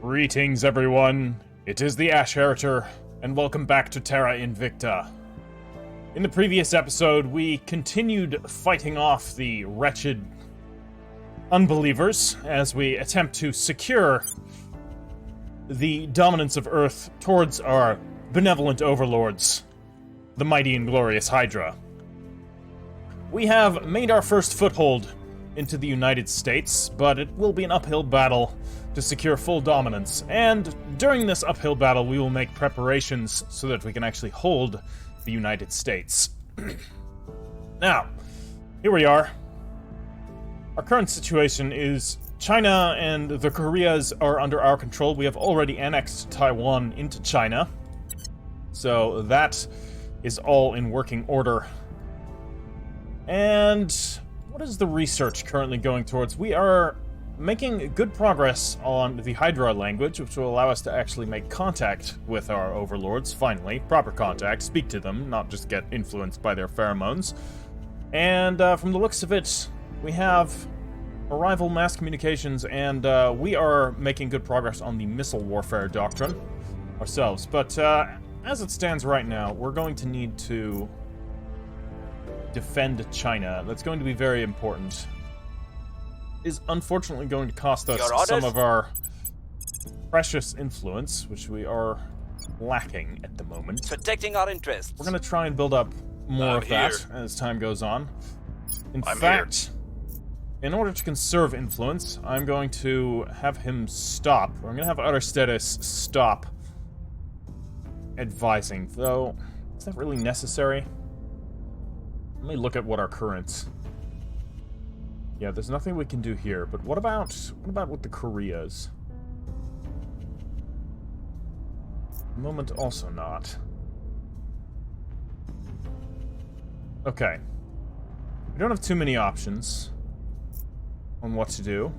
Greetings, everyone. It is the Ash Heriter, and welcome back to Terra Invicta. In the previous episode, we continued fighting off the wretched unbelievers as we attempt to secure the dominance of Earth towards our benevolent overlords, the mighty and glorious Hydra. We have made our first foothold into the United States, but it will be an uphill battle to secure full dominance, and during this uphill battle we will make preparations so that we can actually hold the United States. Now, here we are. Our current situation is China and the Koreas are under our control. We have already annexed Taiwan into China, so that is all in working order. And what is the research currently going towards? We are making good progress on the Hydra language, which will allow us to actually make contact with our overlords, finally. Proper contact, speak to them, not just get influenced by their pheromones. And from the looks of it, we have arrival mass communications, and we are making good progress on the missile warfare doctrine ourselves. But as it stands right now, we're going to need to defend China. That's going to be very important. Is unfortunately going to cost us some of our precious influence, which we are lacking at the moment. Protecting our interests. We're going to try and build up more of that as time goes on. In fact, in order to conserve influence, I'm going to have him stop. I'm going to have Aristides stop advising, though. Is that really necessary? Let me look at what our current... Yeah, there's nothing we can do here, but what about with the Koreas? Moment also not. Okay. We don't have too many options on what to do.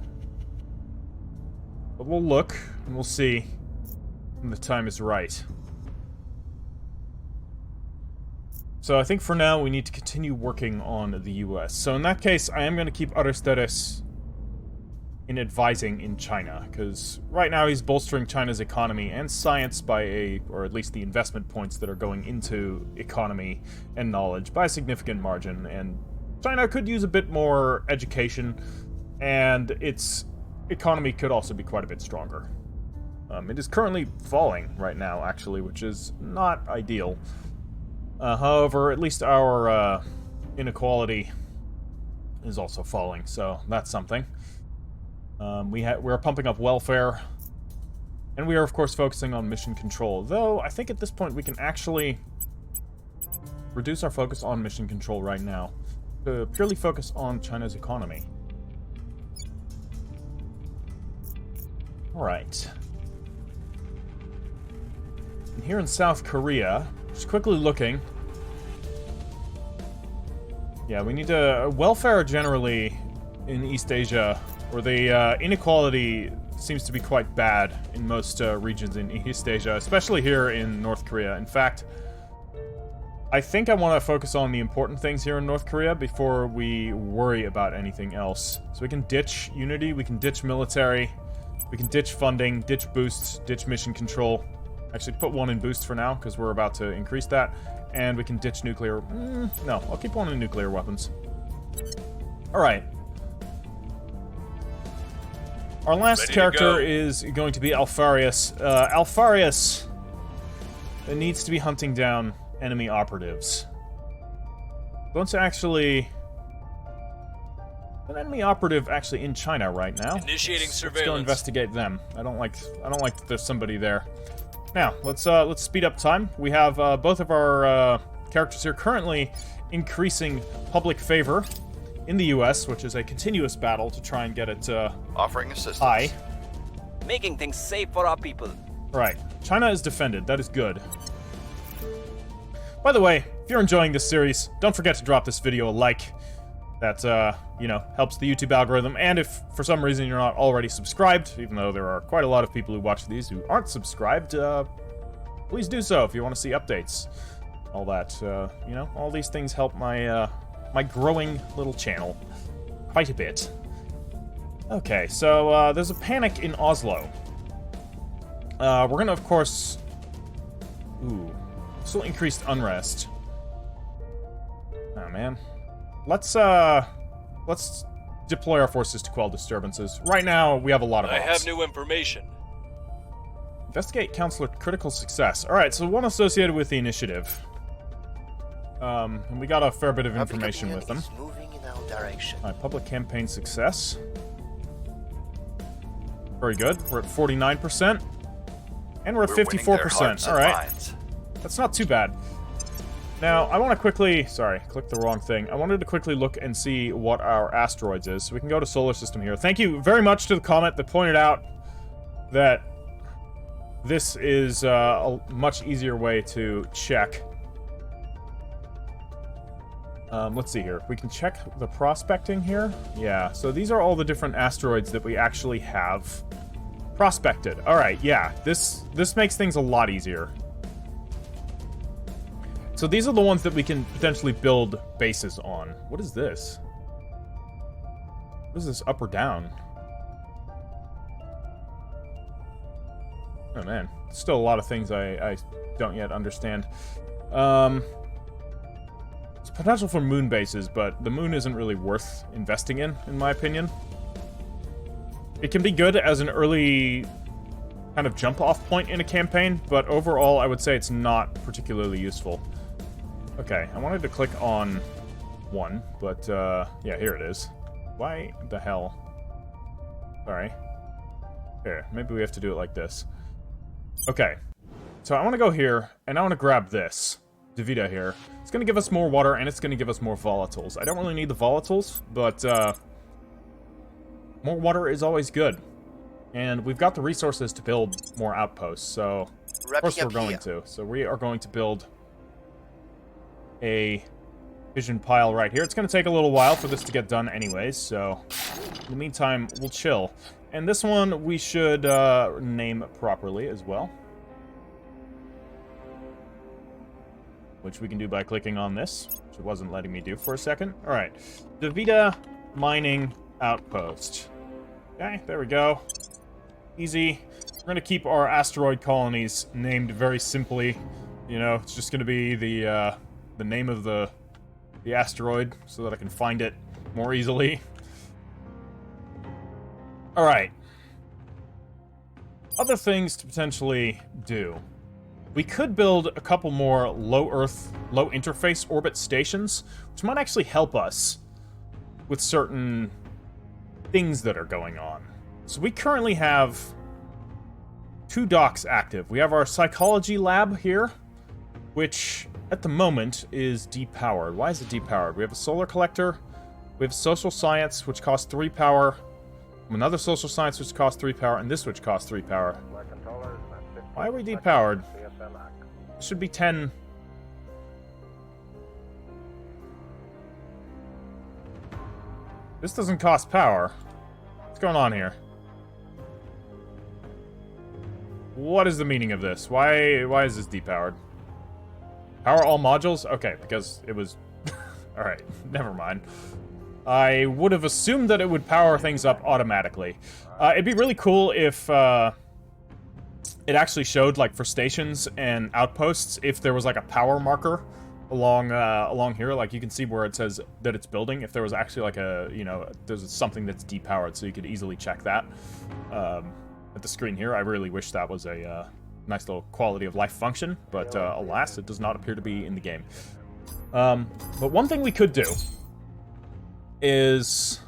But we'll look, and we'll see when the time is right. So I think for now we need to continue working on the US. So in that case, I am going to keep Aristides in advising in China, because right now he's bolstering China's economy and science by or at least the investment points that are going into economy and knowledge by a significant margin, and China could use a bit more education, and its economy could also be quite a bit stronger. It is currently falling right now, actually, which is not ideal. However, at least our inequality is also falling, so that's something. We're pumping up welfare, and we are, of course, focusing on mission control. Though, I think at this point we can actually reduce our focus on mission control right now to purely focus on China's economy. Alright. And here in South Korea... Just quickly looking. Yeah, we need to... welfare generally in East Asia, where the inequality seems to be quite bad in most regions in East Asia, especially here in North Korea. In fact, I think I want to focus on the important things here in North Korea before we worry about anything else. So we can ditch unity, we can ditch military, we can ditch funding, ditch boosts, ditch mission control. Actually, put one in boost for now, because we're about to increase that. And we can ditch nuclear... no, I'll keep one in nuclear weapons. Alright. Our last character is going to be Alfarius. Alfarius needs to be hunting down enemy operatives. Going to actually... An enemy operative actually in China right now. Initiating surveillance. Let's go investigate them. I don't like that there's somebody there. Now, let's speed up time. We have both of our characters here currently increasing public favor in the US, which is a continuous battle to try and get it offering assistance. High. Making things safe for our people. Right. China is defended. That is good. By the way, if you're enjoying this series, don't forget to drop this video a like. That, you know, helps the YouTube algorithm. And if, for some reason, you're not already subscribed, even though there are quite a lot of people who watch these who aren't subscribed, please do so if you want to see updates. All that, you know, all these things help my, my growing little channel quite a bit. Okay, so, there's a panic in Oslo. We're gonna, of course... Ooh. Still increased unrest. Oh, man. Let's deploy our forces to quell disturbances. Right now, we have a lot of I ops. have new information. Investigate Counselor critical success. Alright, so one associated with the initiative. And we got a fair bit of information with them. Moving in our direction. Alright, public campaign success. Very good. We're at 49%. And we're at 54%. Alright. That's not too bad. Now, I want to quickly... Sorry, clicked the wrong thing. I wanted to quickly look and see what our asteroids is. So we can go to solar system here. Thank you very much to the comment that pointed out that this is a much easier way to check. Let's see here. We can check the prospecting here. Yeah, so these are all the different asteroids that we actually have prospected. Alright, yeah. This makes things a lot easier. So these are the ones that we can potentially build bases on. What is this? What is this, up or down? Oh man, still a lot of things I don't yet understand. It's potential for moon bases, but the moon isn't really worth investing in my opinion. It can be good as an early kind of jump-off point in a campaign, but overall I would say it's not particularly useful. Okay, I wanted to click on one, but, yeah, here it is. Why the hell? Sorry. Here, maybe we have to do it like this. Okay, so I want to go here, and I want to grab this. Davida here. It's going to give us more water, and it's going to give us more volatiles. I don't really need the volatiles, but, more water is always good. And we've got the resources to build more outposts, so... Of course we're going to. So we are going to build a vision pile right here. It's going to take a little while for this to get done anyways, so in the meantime, we'll chill. And this one we should name properly as well. Which we can do by clicking on this, which it wasn't letting me do for a second. Alright, Davida Mining Outpost. Okay, there we go. Easy. We're going to keep our asteroid colonies named very simply. You know, it's just going to be the name of the asteroid so that I can find it more easily. Alright. Other things to potentially do. We could build a couple more low Earth, low interface orbit stations, which might actually help us with certain things that are going on. So we currently have 2 docks active. We have our psychology lab here, which at the moment is depowered. Why is it depowered? We have a solar collector, we have social science, which costs 3 power, another social science, which costs 3 power, and this, which costs 3 power. Why are we depowered? It should be 10. This doesn't cost power. What's going on here? What is the meaning of this? Why is this depowered? Power all modules? Okay, because it was... Alright, never mind. I would have assumed that it would power things up automatically. It'd be really cool if it actually showed, like, for stations and outposts, if there was, like, a power marker along here. Like, you can see where it says that it's building. If there was actually, like, a, you know, there's something that's depowered, so you could easily check that at the screen here. I really wish that was a... nice little quality of life function, but alas, it does not appear to be in the game. But one thing we could do is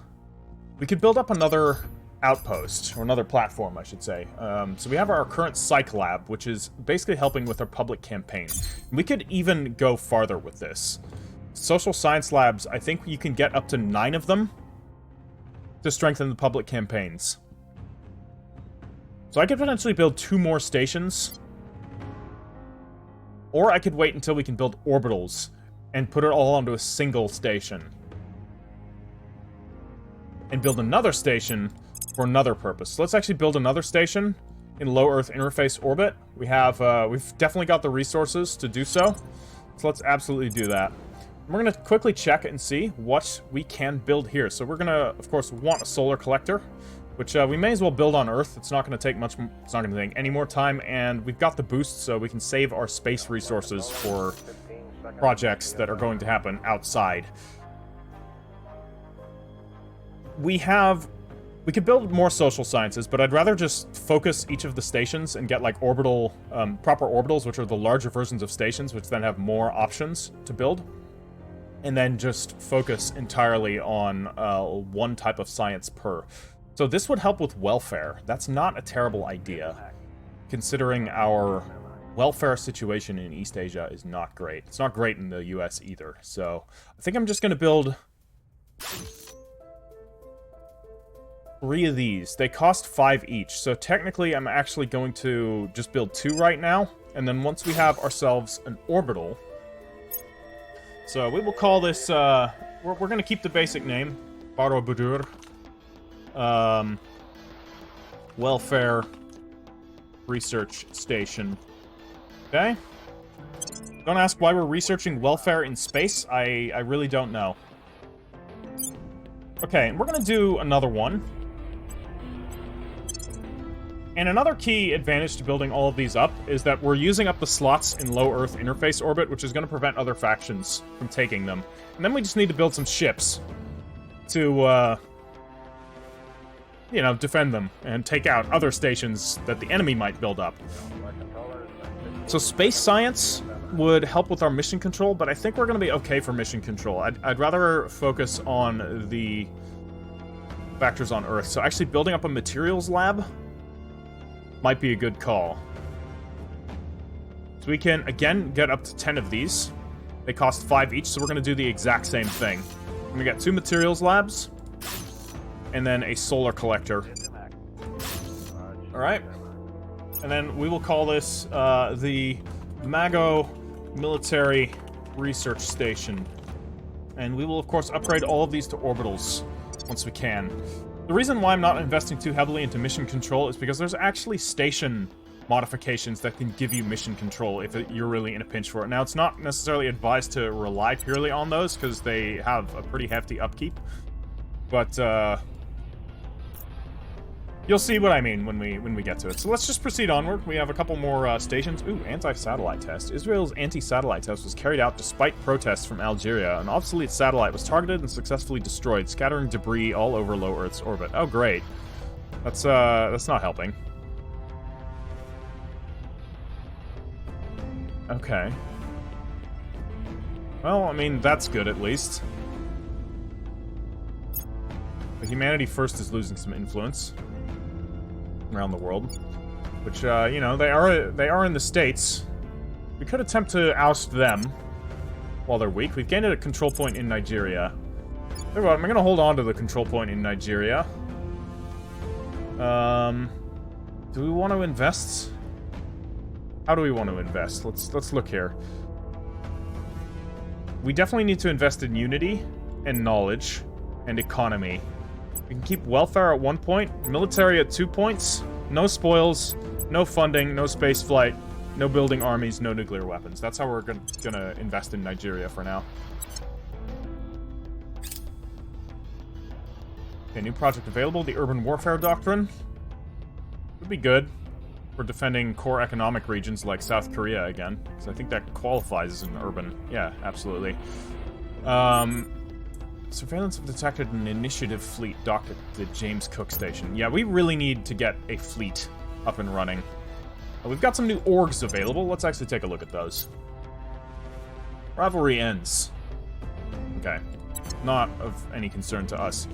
we could build up another outpost, or another platform, I should say. So we have our current psych lab, which is basically helping with our public campaign. We could even go farther with this. Social science labs, I think you can get up to 9 of them to strengthen the public campaigns. So I could potentially build 2 more stations. Or I could wait until we can build orbitals and put it all onto a single station. And build another station for another purpose. So let's actually build another station in low Earth interface orbit. We have, we've definitely got the resources to do so. So let's absolutely do that. We're going to quickly check and see what we can build here. So we're going to, of course, want a solar collector. which we may as well build on Earth. It's not going to take much. It's not going to take any more time, and we've got the boost, so we can save our space resources for projects that are going to happen outside. We could build more social sciences, but I'd rather just focus each of the stations and get like orbital, proper orbitals, which are the larger versions of stations, which then have more options to build. And then just focus entirely on one type of science per. So this would help with welfare. That's not a terrible idea, considering our welfare situation in East Asia is not great. It's not great in the US either. So I think I'm just going to build 3 of these. They cost 5 each. So technically I'm actually going to just build 2 right now. And then once we have ourselves an orbital... So we will call this, we're going to keep the basic name, Borobudur. Welfare Research Station. Okay? Don't ask why we're researching welfare in space. I really don't know. Okay, and we're going to do another one. And another key advantage to building all of these up is that we're using up the slots in low Earth interface orbit, which is going to prevent other factions from taking them. And then we just need to build some ships to, you know, defend them and take out other stations that the enemy might build up. So space science would help with our mission control, but I think we're going to be okay for mission control. I'd rather focus on the factors on Earth. So actually building up a materials lab might be a good call. So we can, again, get up to 10 of these. They cost 5 each, so we're going to do the exact same thing. We're going to get 2 materials labs, and then a solar collector. Alright. And then we will call this the Mago Military Research Station. And we will, of course, upgrade all of these to orbitals once we can. The reason why I'm not investing too heavily into mission control is because there's actually station modifications that can give you mission control if you're really in a pinch for it. Now, it's not necessarily advised to rely purely on those because they have a pretty hefty upkeep. But, you'll see what I mean when we get to it. So let's just proceed onward. We have a couple more stations. Ooh, anti-satellite test. Israel's anti-satellite test was carried out despite protests from Algeria. An obsolete satellite was targeted and successfully destroyed, scattering debris all over low Earth's orbit. Oh, great. That's not helping. Okay. Well, I mean, that's good at least. But Humanity First is losing some influence around the world, which, you know, they are in the States. We could attempt to oust them while they're weak. We've gained a control point in Nigeria. Tell you what, I'm gonna hold on to the control point in Nigeria. Do we want to invest? How do we want to invest? Let's look here. We definitely need to invest in unity and knowledge and economy. We can keep welfare at 1 point, military at 2 points, no spoils, no funding, no space flight, no building armies, no nuclear weapons. That's how we're gonna invest in Nigeria for now. Okay, new project available, the Urban Warfare Doctrine. Would be good for defending core economic regions like South Korea again, because I think that qualifies as an urban. Yeah, absolutely. Surveillance have detected an initiative fleet docked at the James Cook Station. Yeah, we really need to get a fleet up and running. We've got some new orgs available. Let's actually take a look at those. Rivalry ends. Okay. Not of any concern to us.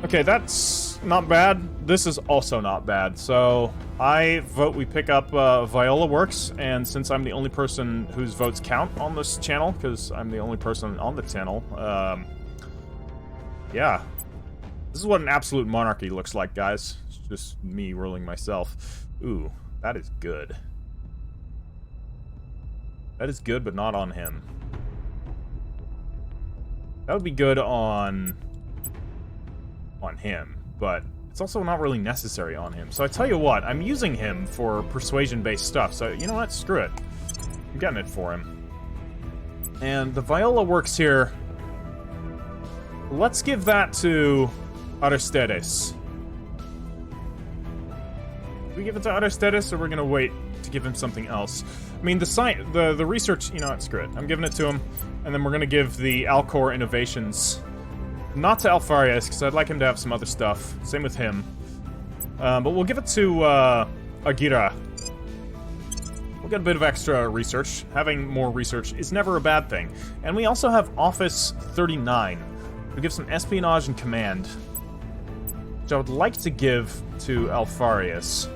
Okay, that's not bad. This is also not bad. So, I vote we pick up Viola Works, and since I'm the only person whose votes count on this channel, because I'm the only person on the channel, yeah. This is what an absolute monarchy looks like, guys. It's just me ruling myself. Ooh, that is good. That is good, but not on him. That would be good on him, but it's also not really necessary on him. So I tell you what, I'm using him for persuasion-based stuff, so you know what? Screw it. I'm getting it for him. And the Viola Works here. Let's give that to Aristides. we give it to Utterstatus, or we're gonna wait to give him something else? I mean, the research, you know what, screw it. I'm giving it to him, and then we're gonna give the Alcor innovations not to Alfarius, because I'd like him to have some other stuff. Same with him. But we'll give it to Agira. We'll get a bit of extra research. Having more research is never a bad thing. And we also have Office 39. We give some espionage and command, which I would like to give to Alfarius.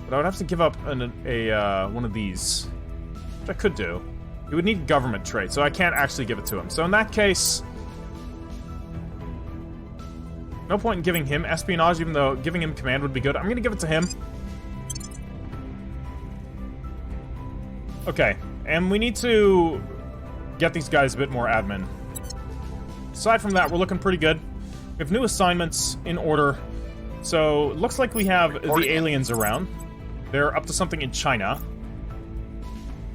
But I would have to give up one of these, which I could do. He would need government trait, so I can't actually give it to him. So in that case, no point in giving him espionage, even though giving him command would be good. I'm going to give it to him. Okay, and we need to get these guys a bit more admin. Aside from that, we're looking pretty good. We have new assignments in order. So, it looks like we have the aliens around. They're up to something in China.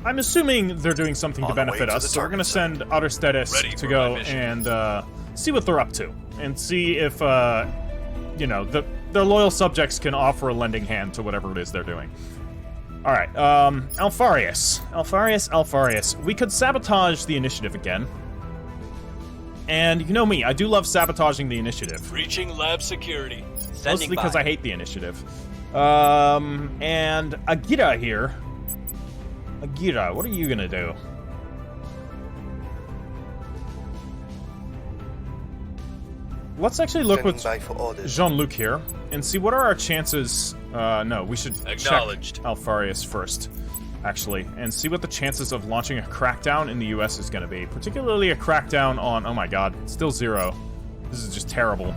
I'm assuming they're doing something to benefit us, so we're going to send Utterstatus to go and see what they're up to. And see if, you know, their loyal subjects can offer a lending hand to whatever it is they're doing. Alright, Alfarius. We could sabotage the initiative again. And you know me, I do love sabotaging the initiative. Breaching lab security. Mostly because I hate the initiative. And Agira here. Agira, what are you gonna do? Let's actually look with Jean-Luc here and see what are our chances. No, we should check Alfarius first, actually, and see what the chances of launching a crackdown in the US is going to be. Particularly a crackdown on, oh my god, still 0. This is just terrible.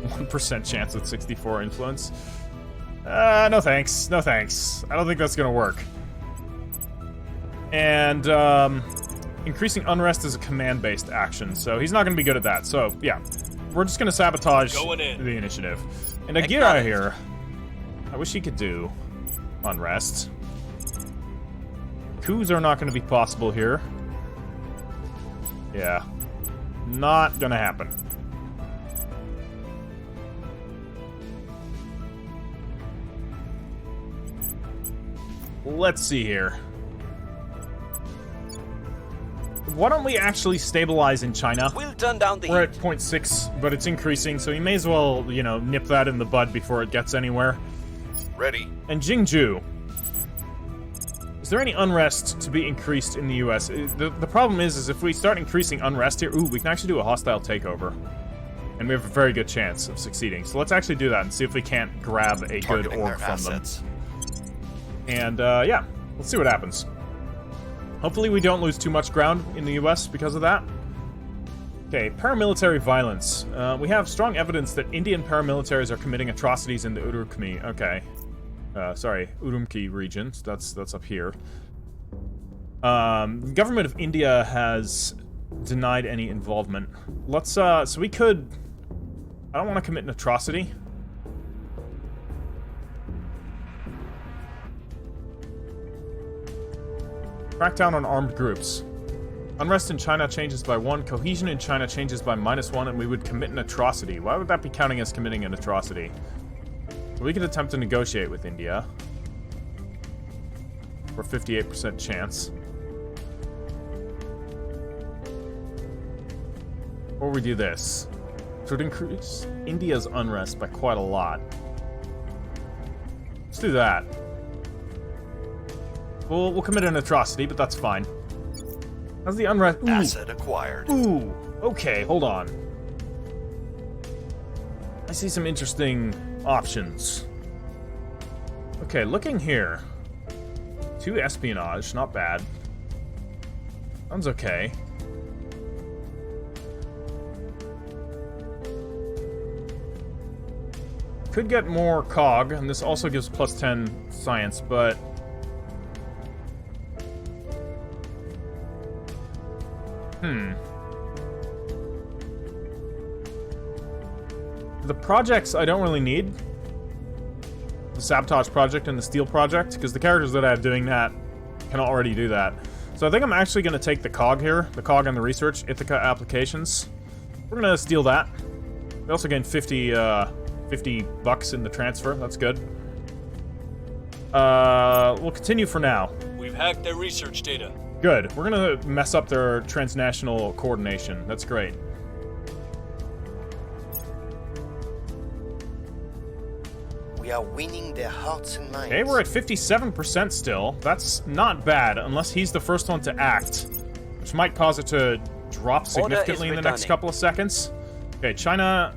1% chance with 64 influence. No thanks. No thanks. I don't think that's going to work. And, increasing unrest is a command-based action, so he's not going to be good at that. So, yeah. We're just going to sabotage the initiative. And Agira here, I wish he could do unrest. Coups are not going to be possible here. Yeah. Not going to happen. Let's see here. Why don't we actually stabilize in China? We'll turn down the We're at 0.6, but it's increasing, so you may as well, you know, nip that in the bud before it gets anywhere. Ready. And Jingju. Is there any unrest to be increased in the US? The problem is if we start increasing unrest here, ooh, we can actually do a hostile takeover. And we have a very good chance of succeeding. So let's actually do that and see if we can't grab a good org from them. And, yeah, let's see what happens. Hopefully we don't lose too much ground in the US because of that. Okay, paramilitary violence. We have strong evidence that Indian paramilitaries are committing atrocities in the Urumqi. Okay. Sorry, Urumqi region. So that's up here. The government of India has denied any involvement. Let's, so we could... I don't want to commit an atrocity. Crackdown on armed groups. Unrest in China changes by 1, cohesion in China changes by -1, and we would commit an atrocity. Why would that be counting as committing an atrocity? We could attempt to negotiate with India. For 58% chance. Or we do this. So it would increase India's unrest by quite a lot. Let's do that. We'll commit an atrocity, but that's fine. How's the unrest? Ooh. Asset acquired. Ooh. Okay, hold on. I see some interesting options. Okay, looking here. 2 espionage, not bad. Sounds okay. Could get more COG, and this also gives +10 science, but... The projects I don't really need. The Sabotage Project and the Steel Project, because the characters that I have doing that can already do that. So I think I'm actually going to take the COG here, the COG and the Research, Ithaca Applications. We're going to steal that. We also gain 50 $50 in the transfer. That's good. We'll continue for now. We've hacked their research data. Good. We're gonna mess up their transnational coordination. That's great. We are winning their hearts and minds. Okay, we're at 57% still. That's not bad, unless he's the first one to act, which might cause it to drop significantly in the next couple of seconds. Okay, China,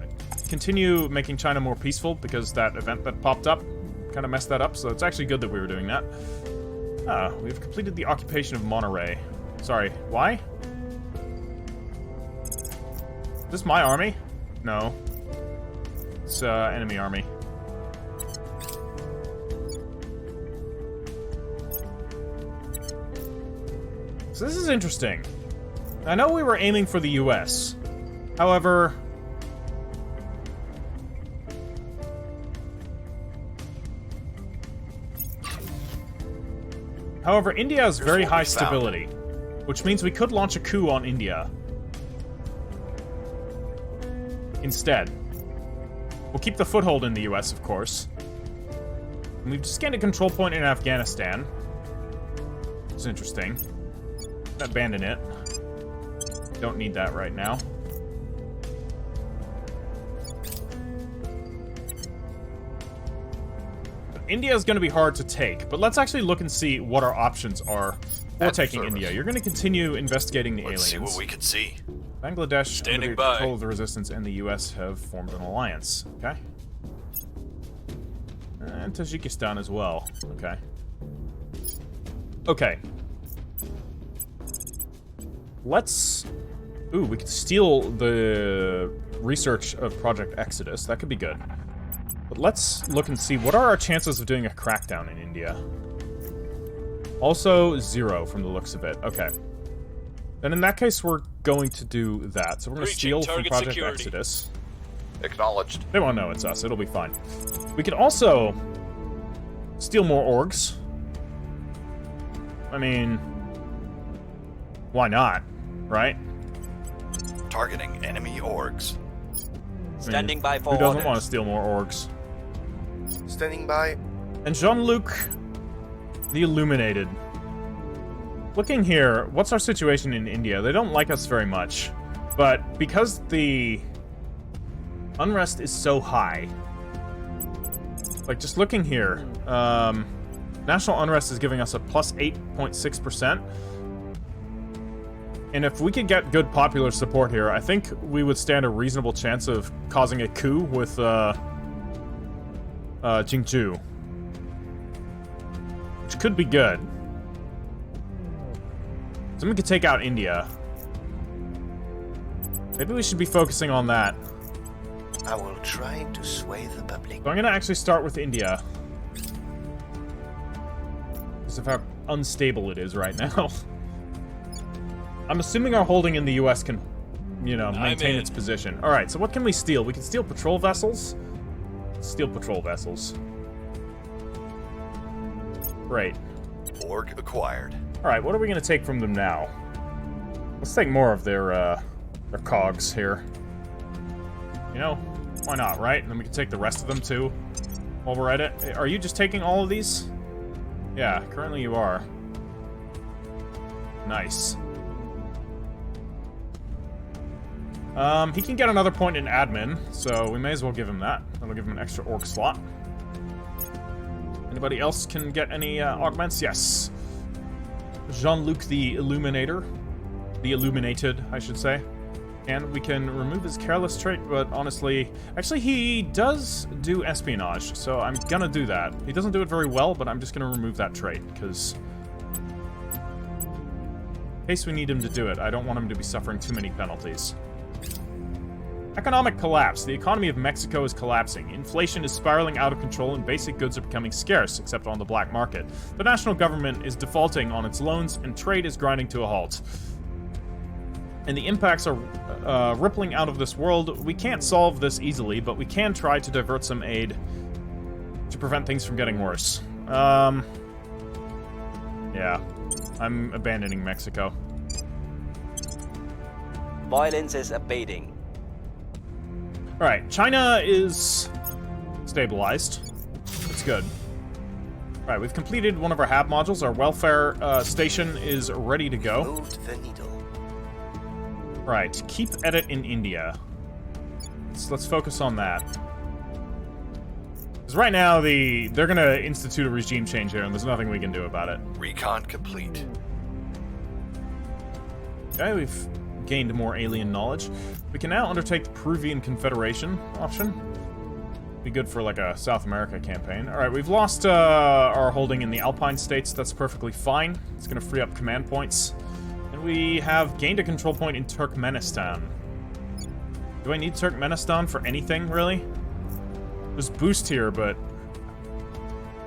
continue making China more peaceful, because that event that popped up kind of messed that up, so it's actually good that we were doing that. We've completed the occupation of Monterey. Sorry, why? Is this my army? No. It's, enemy army. So this is interesting. I know we were aiming for the US. However... India has very high stability, which means we could launch a coup on India. Instead. We'll keep the foothold in the US, of course. And we've just gained a control point in Afghanistan. It's interesting. Abandon it. Don't need that right now. India is going to be hard to take, but let's actually look and see what our options are for taking India. You're going to continue investigating the aliens. Let's see what we can see. Bangladesh, Standing under by. control of the resistance, and the US have formed an alliance. Okay. And Tajikistan as well. Okay. Okay. Let's... Ooh, we could steal the research of Project Exodus. That could be good. But let's look and see, what are our chances of doing a crackdown in India? Also, 0 from the looks of it. Okay. Then in that case, we're going to do that. So we're going to steal from Project Exodus. Acknowledged. They won't know it's us. It'll be fine. We could also steal more orgs. I mean, why not, right? Targeting enemy orgs. Standing by for Who doesn't orders. want to steal more orgs? Standing by. And Jean-Luc, the Illuminated. Looking here, what's our situation in India? They don't like us very much. But because the unrest is so high, like just looking here, national unrest is giving us a plus 8.6%. And if we could get good popular support here, I think we would stand a reasonable chance of causing a coup with Jingzhou. Which could be good. So we could take out India. Maybe we should be focusing on that. I will try to sway the public. So I'm gonna actually start with India. Because of how unstable it is right now. I'm assuming our holding in the US can, you know, maintain its position. Alright, so what can we steal? We can steal patrol vessels. Steal patrol vessels. Great. Org acquired. Alright, what are we gonna take from them now? Let's take more of their cogs here. You know, why not, right? And then we can take the rest of them too, while we're at it. Are you just taking all of these? Yeah, currently you are. Nice. He can get another point in admin, so we may as well give him that. That'll give him an extra orc slot. Anybody else can get any augments? Yes. Jean-Luc the Illuminator. The Illuminated, I should say. And we can remove his careless trait, but honestly... Actually, he does do espionage, so I'm gonna do that. He doesn't do it very well, but I'm just gonna remove that trait, because... in case we need him to do it, I don't want him to be suffering too many penalties. Economic collapse. The economy of Mexico is collapsing. Inflation is spiraling out of control and basic goods are becoming scarce, except on the black market. The national government is defaulting on its loans and trade is grinding to a halt. And the impacts are rippling out of this world. We can't solve this easily, but we can try to divert some aid to prevent things from getting worse. Yeah. I'm abandoning Mexico. Violence is abating. Alright, China is stabilized. That's good. Alright, we've completed one of our hab modules. Our welfare station is ready to go. Moved the needle. Right, keep edit in India. Let's focus on that. Because right now, they're going to institute a regime change here, and there's nothing we can do about it. Recon complete. Okay, we've gained more alien knowledge. We can now undertake the Peruvian Confederation option. Be good for, like, a South America campaign. Alright, we've lost our holding in the Alpine states. That's perfectly fine. It's going to free up command points. And we have gained a control point in Turkmenistan. Do I need Turkmenistan for anything, really? There's boost here, but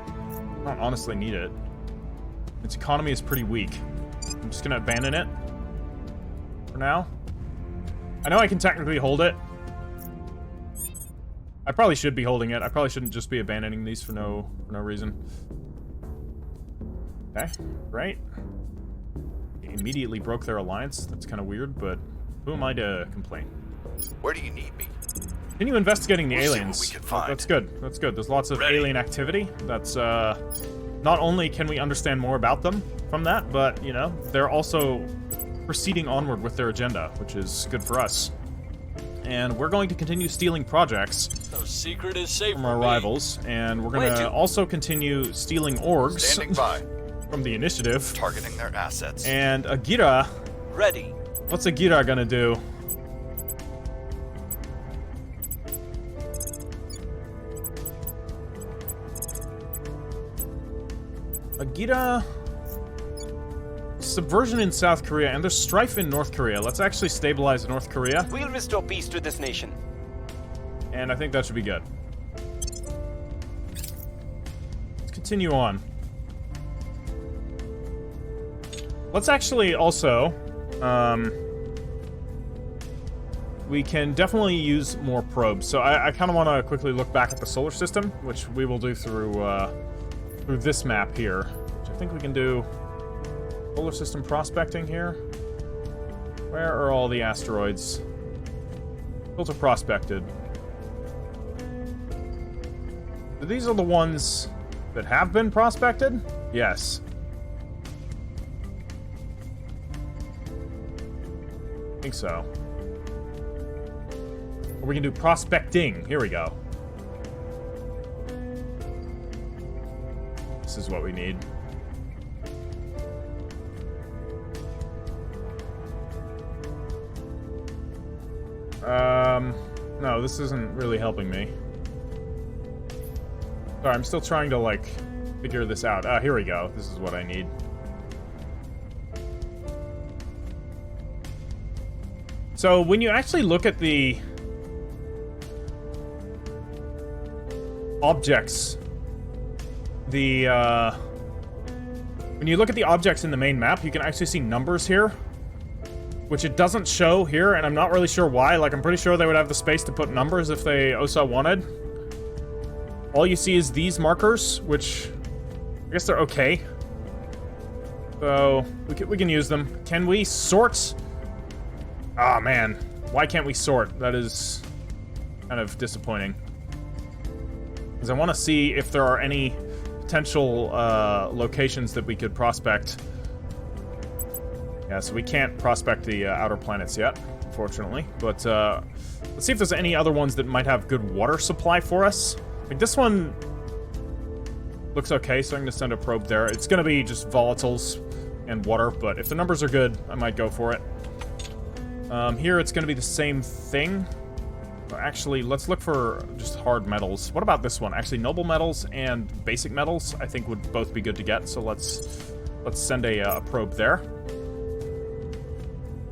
I don't honestly need it. Its economy is pretty weak. I'm just gonna abandon it for now. I know I can technically hold it. I probably should be holding it. I probably shouldn't just be abandoning these for no reason. Okay, right. Immediately broke their alliance. That's kind of weird, but who am I to complain? Where do you need me? Continue investigating the We'll see what aliens. we can find. That's good. That's good. There's lots of Ready. alien activity. That's, not only can we understand more about them from that, but, you know, they're also proceeding onward with their agenda, which is good for us. And we're going to continue stealing projects No secret is safe from our rivals, and we're going to also continue stealing orgs Standing by. from the initiative. Targeting their assets. And Agira, Ready. what's Agira gonna do? Agira... Subversion in South Korea, and there's strife in North Korea. Let's actually stabilize North Korea, We'll restore peace to this nation. and I think that should be good. Let's continue on. Let's actually also, we can definitely use more probes. So I kind of want to quickly look back at the solar system, which we will do through this map here, which I think we can do. Solar system prospecting here. Where are all the asteroids? Those are prospected. These are the ones that have been prospected? Yes. I think so. Or we can do prospecting. Here we go. This is what we need. No, this isn't really helping me. Sorry, I'm still trying to, like, figure this out. Ah, here we go. This is what I need. So, when you actually look at the objects, when you look at the objects in the main map, you can actually see numbers here, which it doesn't show here, and I'm not really sure why. Like, I'm pretty sure they would have the space to put numbers if they OSA wanted. All you see is these markers, which I guess they're okay. So, we can use them. Can we sort? Ah, man. Why can't we sort? That is kind of disappointing. Because I want to see if there are any potential locations that we could prospect. Yeah, so we can't prospect the outer planets yet, unfortunately. But let's see if there's any other ones that might have good water supply for us. Like, this one looks okay, so I'm going to send a probe there. It's going to be just volatiles and water, but if the numbers are good, I might go for it. Here, it's going to be the same thing. Actually, let's look for just hard metals. What about this one? Actually, noble metals and basic metals, I think, would both be good to get, so let's send a probe there.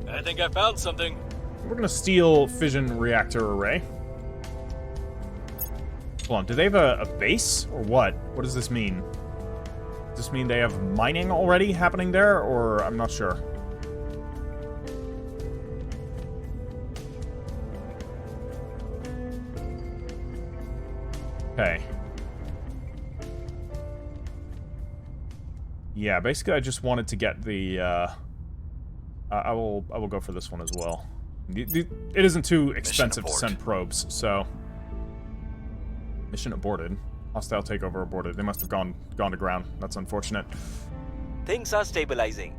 I think I found something. We're gonna steal fission reactor array. Hold on, do they have a base, or what? What does this mean? Does this mean they have mining already happening there, or I'm not sure. Okay. Yeah, basically I just wanted to get the, I will go for this one as well. It isn't too expensive to send probes, so... Mission aborted. Hostile takeover aborted. They must have gone to ground. That's unfortunate. Things are stabilizing.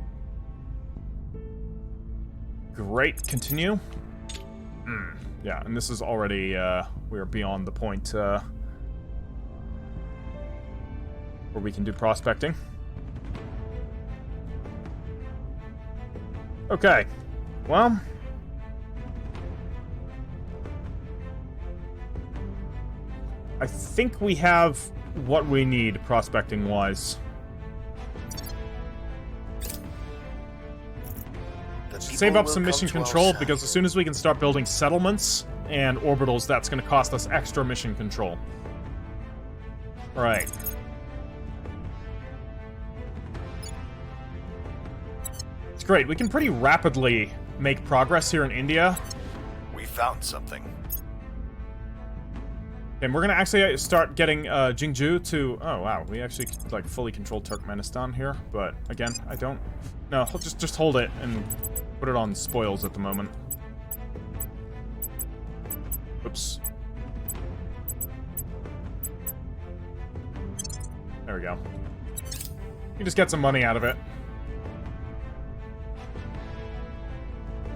Great. Continue. Yeah, and this is already, we're beyond the point, where we can do prospecting. Okay. Well... I think we have what we need, prospecting-wise. Save up some mission control, because as soon as we can start building settlements and orbitals, that's going to cost us extra mission control. Right. It's great. We can pretty rapidly make progress here in India. We found something. And we're gonna actually start getting Jingju to... Oh, wow. We actually, like, fully control Turkmenistan here. But, again, I don't... No, just hold it and put it on spoils at the moment. Oops. There we go. You just get some money out of it.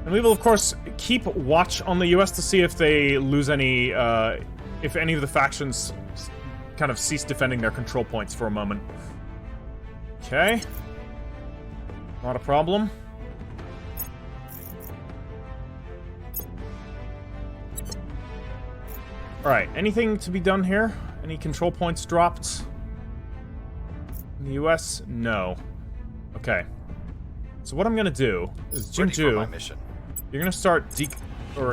And we will, of course, keep watch on the US to see if they lose any... if any of the factions kind of cease defending their control points for a moment. Okay. Not a problem. Alright, anything to be done here? Any control points dropped? In the US? No. Okay. So what I'm gonna do is Jingju, you're gonna start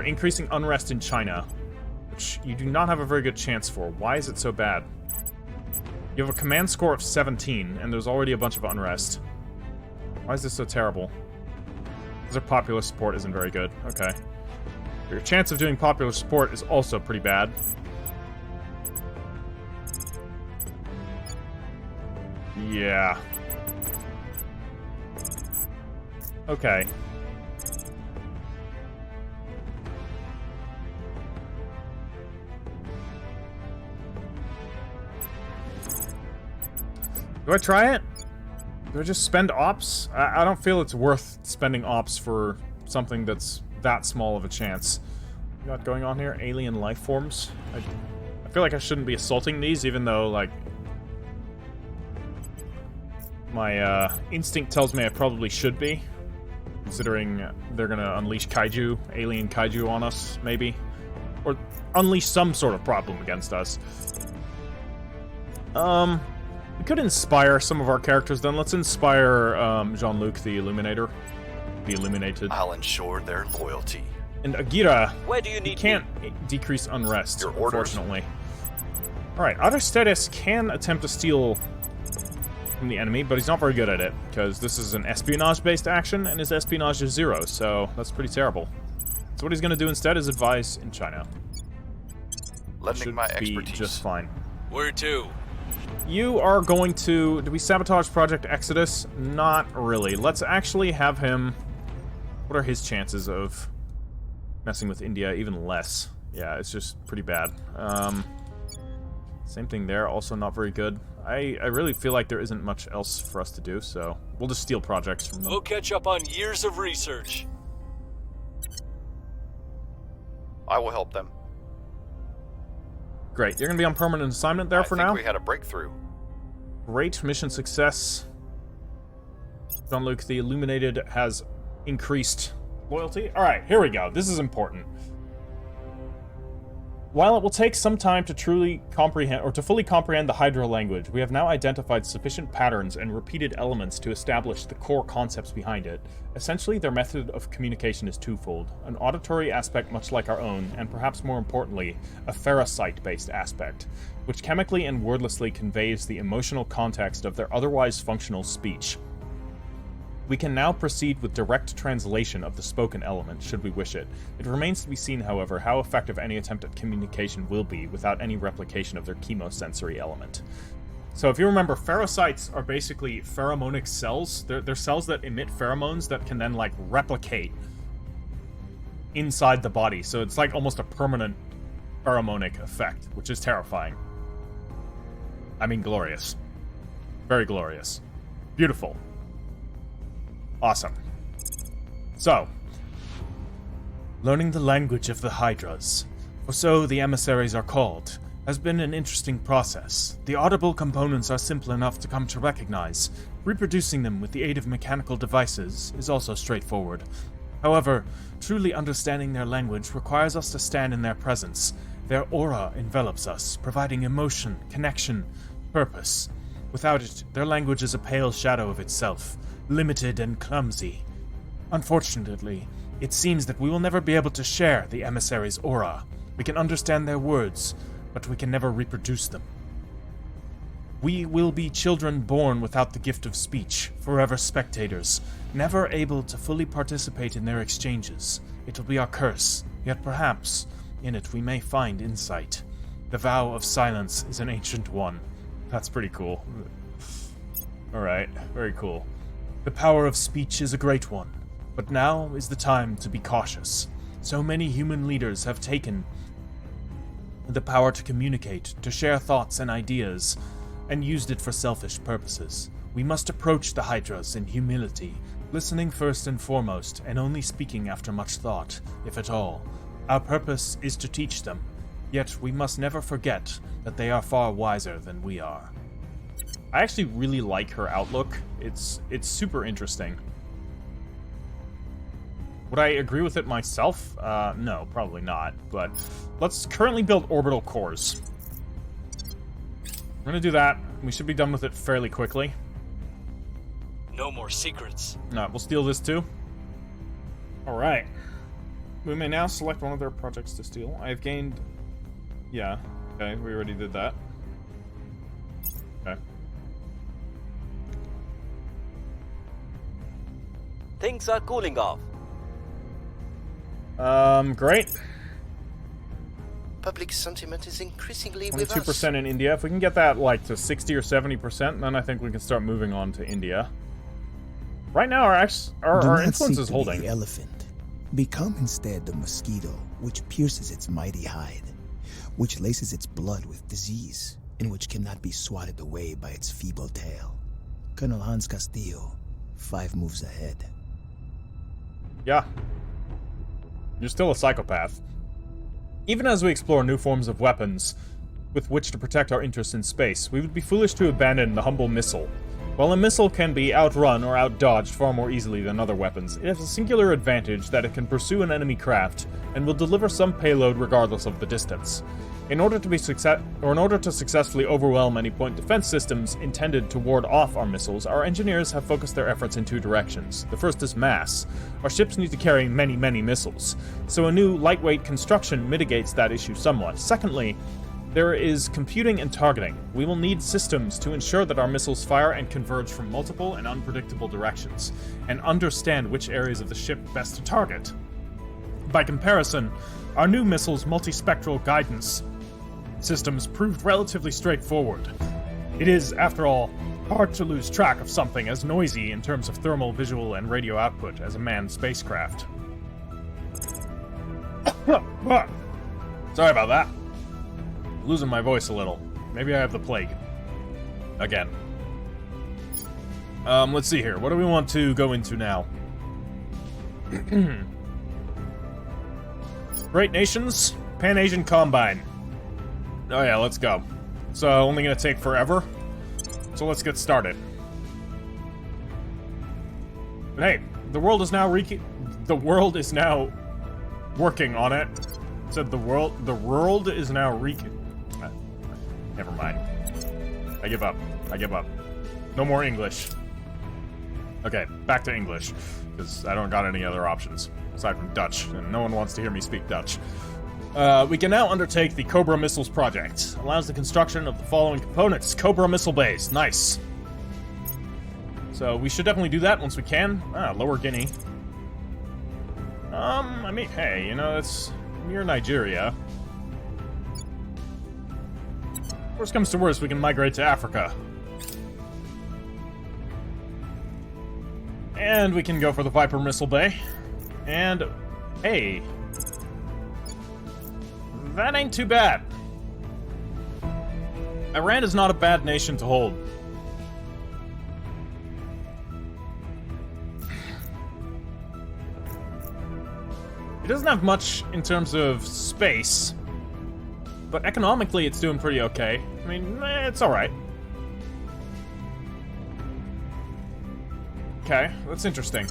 increasing unrest in China. Which you do not have a very good chance for. Why is it so bad? You have a command score of 17, and there's already a bunch of unrest. Why is this so terrible? Because their popular support isn't very good. Okay. But your chance of doing popular support is also pretty bad. Yeah. Okay. Do I try it? Do I just spend ops? I don't feel it's worth spending ops for something that's that small of a chance. What got going on here? Alien life forms? I feel like I shouldn't be assaulting these, even though, like... my, instinct tells me I probably should be. Considering they're gonna unleash kaiju, alien kaiju on us, maybe. Or unleash some sort of problem against us. We could inspire some of our characters, then. Let's inspire Jean-Luc the Illuminator. The Illuminated. I'll ensure their loyalty. And Agira, Where do you need can't decrease unrest, Your orders. unfortunately. Alright, Otterstetis can attempt to steal from the enemy, but he's not very good at it, because this is an espionage-based action, and his espionage is 0, so that's pretty terrible. So what he's going to do instead is advise in China. Lending Should my be expertise. just fine. Where to? You are going to... Do we sabotage Project Exodus? Not really. Let's actually have him... What are his chances of messing with India? Even less. Yeah, it's just pretty bad. Same thing there. Also not very good. I really feel like there isn't much else for us to do, so we'll just steal projects from them. We'll catch up on years of research. I will help them. Great. You're going to be on permanent assignment there for now? I think we had a breakthrough. Great. Mission success. Jean-Luc the Illuminated has increased loyalty. Alright, here we go. This is important. While it will take some time to truly comprehend, or to fully comprehend the Hydra language, we have now identified sufficient patterns and repeated elements to establish the core concepts behind it. Essentially, their method of communication is twofold. An auditory aspect much like our own, and perhaps more importantly, a ferrocite-based aspect, which chemically and wordlessly conveys the emotional context of their otherwise functional speech. We can now proceed with direct translation of the spoken element, should we wish it. It remains to be seen, however, how effective any attempt at communication will be without any replication of their chemosensory element. So if you remember, ferrocites are basically pheromonic cells. They're cells that emit pheromones that can then, like, replicate inside the body. So it's like almost a permanent pheromonic effect, which is terrifying. I mean glorious. Very glorious. Beautiful. Awesome. So, learning the language of the Hydras, for so the emissaries are called, has been an interesting process. The audible components are simple enough to come to recognize. Reproducing them with the aid of mechanical devices is also straightforward. However, truly understanding their language requires us to stand in their presence. Their aura envelops us, providing emotion, connection, purpose. Without it, their language is a pale shadow of itself, limited and clumsy. Unfortunately, it seems that we will never be able to share the emissary's aura. We can understand their words, but we can never reproduce them. We will be children born without the gift of speech, forever spectators, never able to fully participate in their exchanges. It will be our curse, yet perhaps in it we may find insight. The vow of silence is an ancient one. That's pretty cool. Alright, very cool. The power of speech is a great one, but now is the time to be cautious. So many human leaders have taken the power to communicate, to share thoughts and ideas, and used it for selfish purposes. We must approach the Hydras in humility, listening first and foremost, and only speaking after much thought, if at all. Our purpose is to teach them, yet we must never forget that they are far wiser than we are. I actually really like her outlook. It's super interesting. Would I agree with it myself? No, probably not, but let's currently build orbital cores. We're gonna do that. We should be done with it fairly quickly. No more secrets. No, we'll steal this too. Alright. We may now select one of their projects to steal. I have gained... Yeah, okay, we already did that. Okay. Things are cooling off. Great. Public sentiment is increasingly with us. 22% in India. If we can get that, like, to 60 or 70%, then I think we can start moving on to India. Right now, our influence is holding. The elephant. Become instead the mosquito, which pierces its mighty hide, which laces its blood with disease, and which cannot be swatted away by its feeble tail. Colonel Hans Castillo, 5 moves ahead. Yeah. You're still a psychopath. Even as we explore new forms of weapons with which to protect our interests in space, we would be foolish to abandon the humble missile. While a missile can be outrun or outdodged far more easily than other weapons, it has a singular advantage that it can pursue an enemy craft and will deliver some payload regardless of the distance. In order to successfully overwhelm any point defense systems intended to ward off our missiles, our engineers have focused their efforts in 2 directions. The first is mass. Our ships need to carry many, many missiles, so a new lightweight construction mitigates that issue somewhat. Secondly, there is computing and targeting. We will need systems to ensure that our missiles fire and converge from multiple and unpredictable directions, and understand which areas of the ship best to target. By comparison, our new missiles' multispectral guidance systems proved relatively straightforward. It is, after all, hard to lose track of something as noisy in terms of thermal, visual, and radio output as a manned spacecraft. Sorry about that. Losing my voice a little. Maybe I have the plague. Again. Let's see here. What do we want to go into now? Great Nations, Pan-Asian Combine. Oh yeah, let's go. So, only gonna take forever. So let's get started. But hey, the world is now working on it. It said the world is now never mind. I give up. No more English. Okay, back to English, because I don't got any other options aside from Dutch, and no one wants to hear me speak Dutch. We can now undertake the Cobra Missiles project. Allows the construction of the following components. Cobra Missile Base. Nice. So we should definitely do that once we can. Lower Guinea. I mean, hey, you know, it's near Nigeria. Worst comes to worst, we can migrate to Africa. And we can go for the Viper Missile Bay. And, hey, that ain't too bad. Iran is not a bad nation to hold. It doesn't have much in terms of space, but economically it's doing pretty okay. I mean, it's alright. Okay, that's interesting.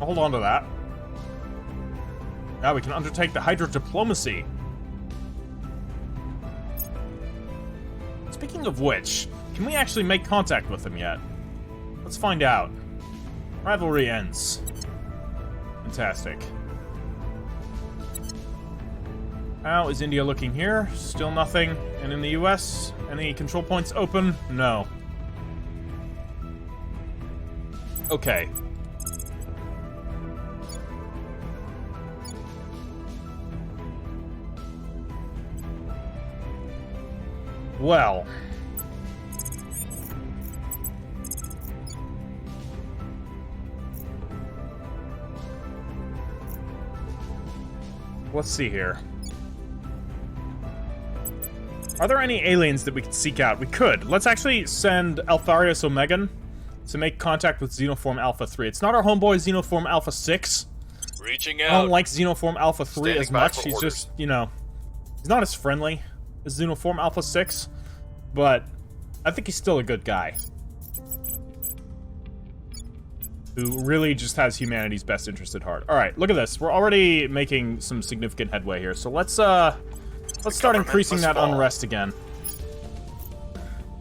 I'll hold on to that. Now we can undertake the Hydra diplomacy. Speaking of which, can we actually make contact with them yet? Let's find out. Rivalry ends. Fantastic. How is India looking here? Still nothing. And in the US, any control points open? No. Okay. Well. Let's see here. Are there any aliens that we could seek out? We could. Let's actually send Altharius Omegan to make contact with Xenoform Alpha 3. It's not our homeboy Xenoform Alpha 6. Reaching I don't out. like Xenoform Alpha 3 Standing as by much. for He's orders. just, you know, he's not as friendly as Xenoform Alpha 6, but I think he's still a good guy. Who really just has humanity's best interest at heart. Alright, look at this. We're already making some significant headway here, so let's start government increasing must that fall. unrest again.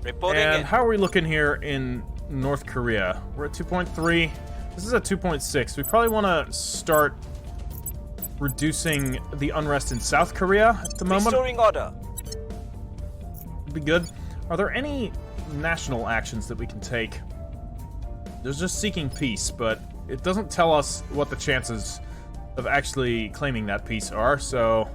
Reporting And in. how are we looking here in North Korea? We're at 2.3. This is at 2.6. We probably want to start reducing the unrest in South Korea at the moment. Restoring order. Would be good. Are there any national actions that we can take? There's just seeking peace, but it doesn't tell us what the chances of actually claiming that peace are, so...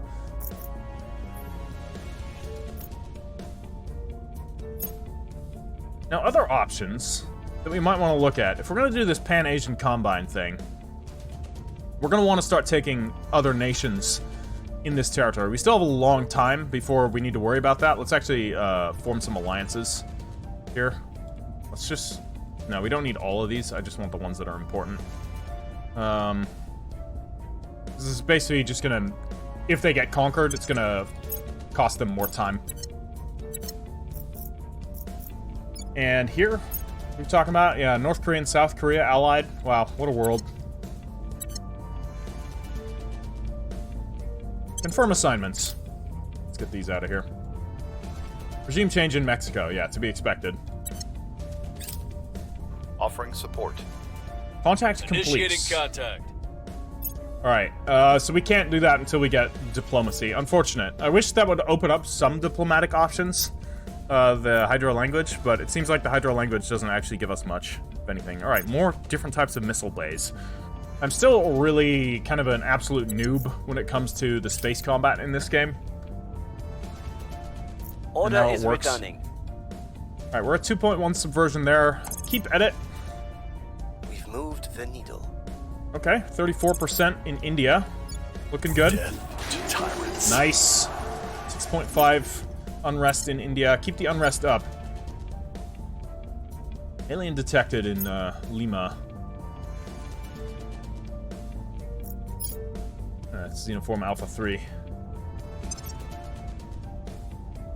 Now, other options that we might want to look at, if we're going to do this Pan-Asian Combine thing, we're going to want to start taking other nations in this territory. We still have a long time before we need to worry about that. Let's actually form some alliances here. Let's just... No, we don't need all of these. I just want the ones that are important. This is basically just going to... If they get conquered, it's going to cost them more time. And here, we're talking about, yeah, North Korea and South Korea allied. Wow, what a world. Confirm assignments. Let's get these out of here. Regime change in Mexico. Yeah, to be expected. Offering support. Contact Initiating complete. contact. Alright, so we can't do that until we get diplomacy. Unfortunate. I wish that would open up some diplomatic options. The Hydro language, but it seems like the Hydro language doesn't actually give us much, if anything. Alright, more different types of missile bays. I'm still really kind of an absolute noob when it comes to the space combat in this game. Order how it is works. returning. Alright, we're at 2.1 subversion there. Keep edit. We've moved the needle. Okay, 34% in India. Looking good. Tyrants. Nice. 6.5 unrest in India. Keep the unrest up. Alien detected in Lima. That's Xenoform Alpha 3.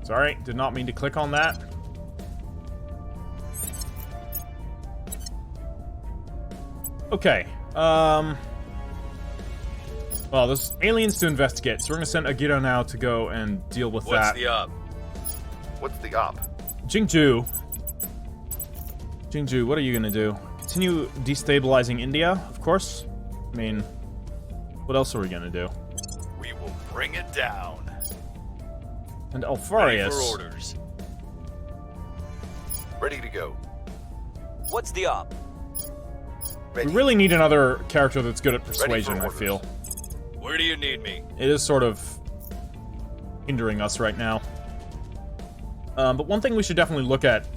Sorry, did not mean to click on that. Okay, well, there's aliens to investigate, so we're gonna send Agito now to go and deal with What's that. the op? What's the op? Jingju, what are you gonna do? Continue destabilizing India, of course. I mean, what else are we gonna do? We will bring it down. And Ready Alfarius. for orders. Ready to go. What's the op? We Ready. really need another character that's good at persuasion, I orders. feel. Where do you need me? It is sort of hindering us right now. But one thing we should definitely look at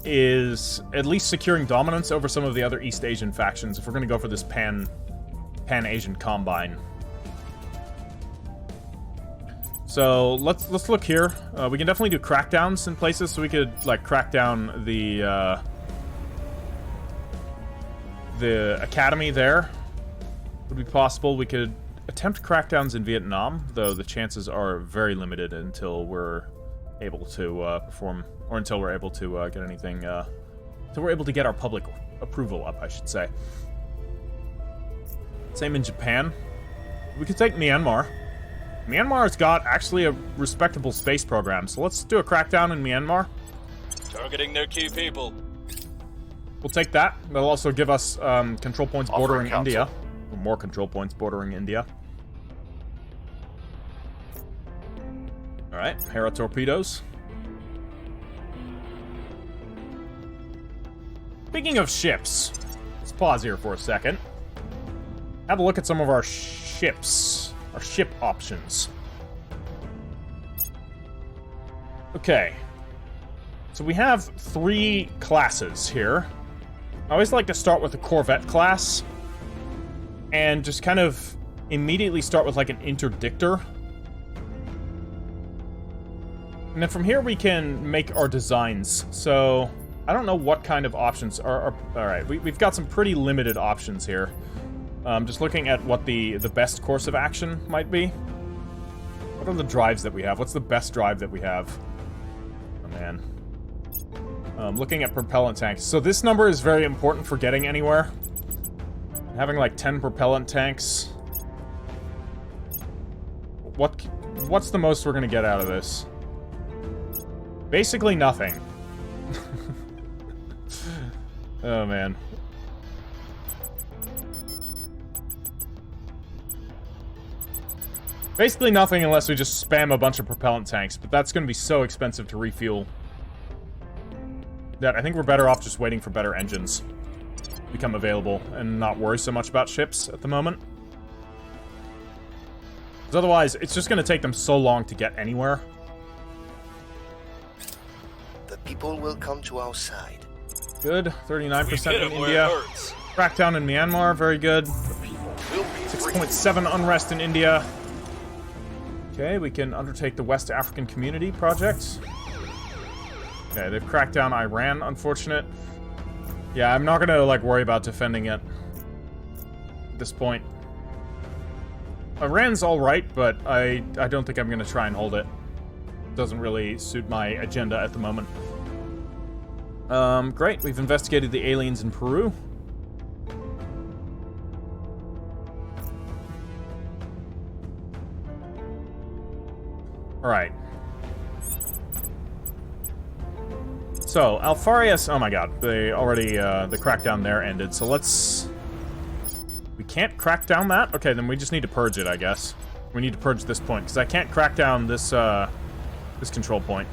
is at least securing dominance over some of the other East Asian factions if we're going to go for this Pan-Asian Combine. So let's look here. We can definitely do crackdowns in places, so we could like crack down the academy there. Would be possible. We could attempt crackdowns in Vietnam, though the chances are very limited until we're able to perform, or until we're able to get anything. Until we're able to get our public approval up, I should say. Same in Japan. We could take Myanmar. Myanmar's got actually a respectable space program, so let's do a crackdown in Myanmar. Targeting their key people. We'll take that. That'll also give us control points bordering Offering India. counsel. Or more control points bordering India. Alright, Hera torpedoes. Speaking of ships, let's pause here for a second. Have a look at some of our ships. Our ship options. Okay. So we have 3 classes here. I always like to start with the Corvette class. And just kind of immediately start with like an interdictor. And then from here we can make our designs. So I don't know what kind of options are alright, we've got some pretty limited options here. Just looking at what the best course of action might be. What are the drives that we have? What's the best drive that we have? Oh, man. Looking at propellant tanks. So this number is very important for getting anywhere. Having like 10 propellant tanks. What's the most we're gonna get out of this? Basically nothing. Oh, man. Basically nothing unless we just spam a bunch of propellant tanks, but that's going to be so expensive to refuel that I think we're better off just waiting for better engines to become available and not worry so much about ships at the moment. Because otherwise, it's just going to take them so long to get anywhere. The people will come to our side. Good. 39% Hit in 'em where India. it hurts. Crackdown in Myanmar. Very good. Will be 6.7 unrest in India. Okay, we can undertake the West African Community Project. Okay, they've cracked down Iran, unfortunate. Yeah, I'm not gonna, like, worry about defending it at this point. Iran's alright, but I don't think I'm gonna try and hold it. Doesn't really suit my agenda at the moment. Great, we've investigated the aliens in Peru. Alright. So, Alfarius... Oh my god, they already, the crackdown there ended, so let's... We can't crack down that? Okay, then we just need to purge it, I guess. We need to purge this point, because I can't crack down this, this control point.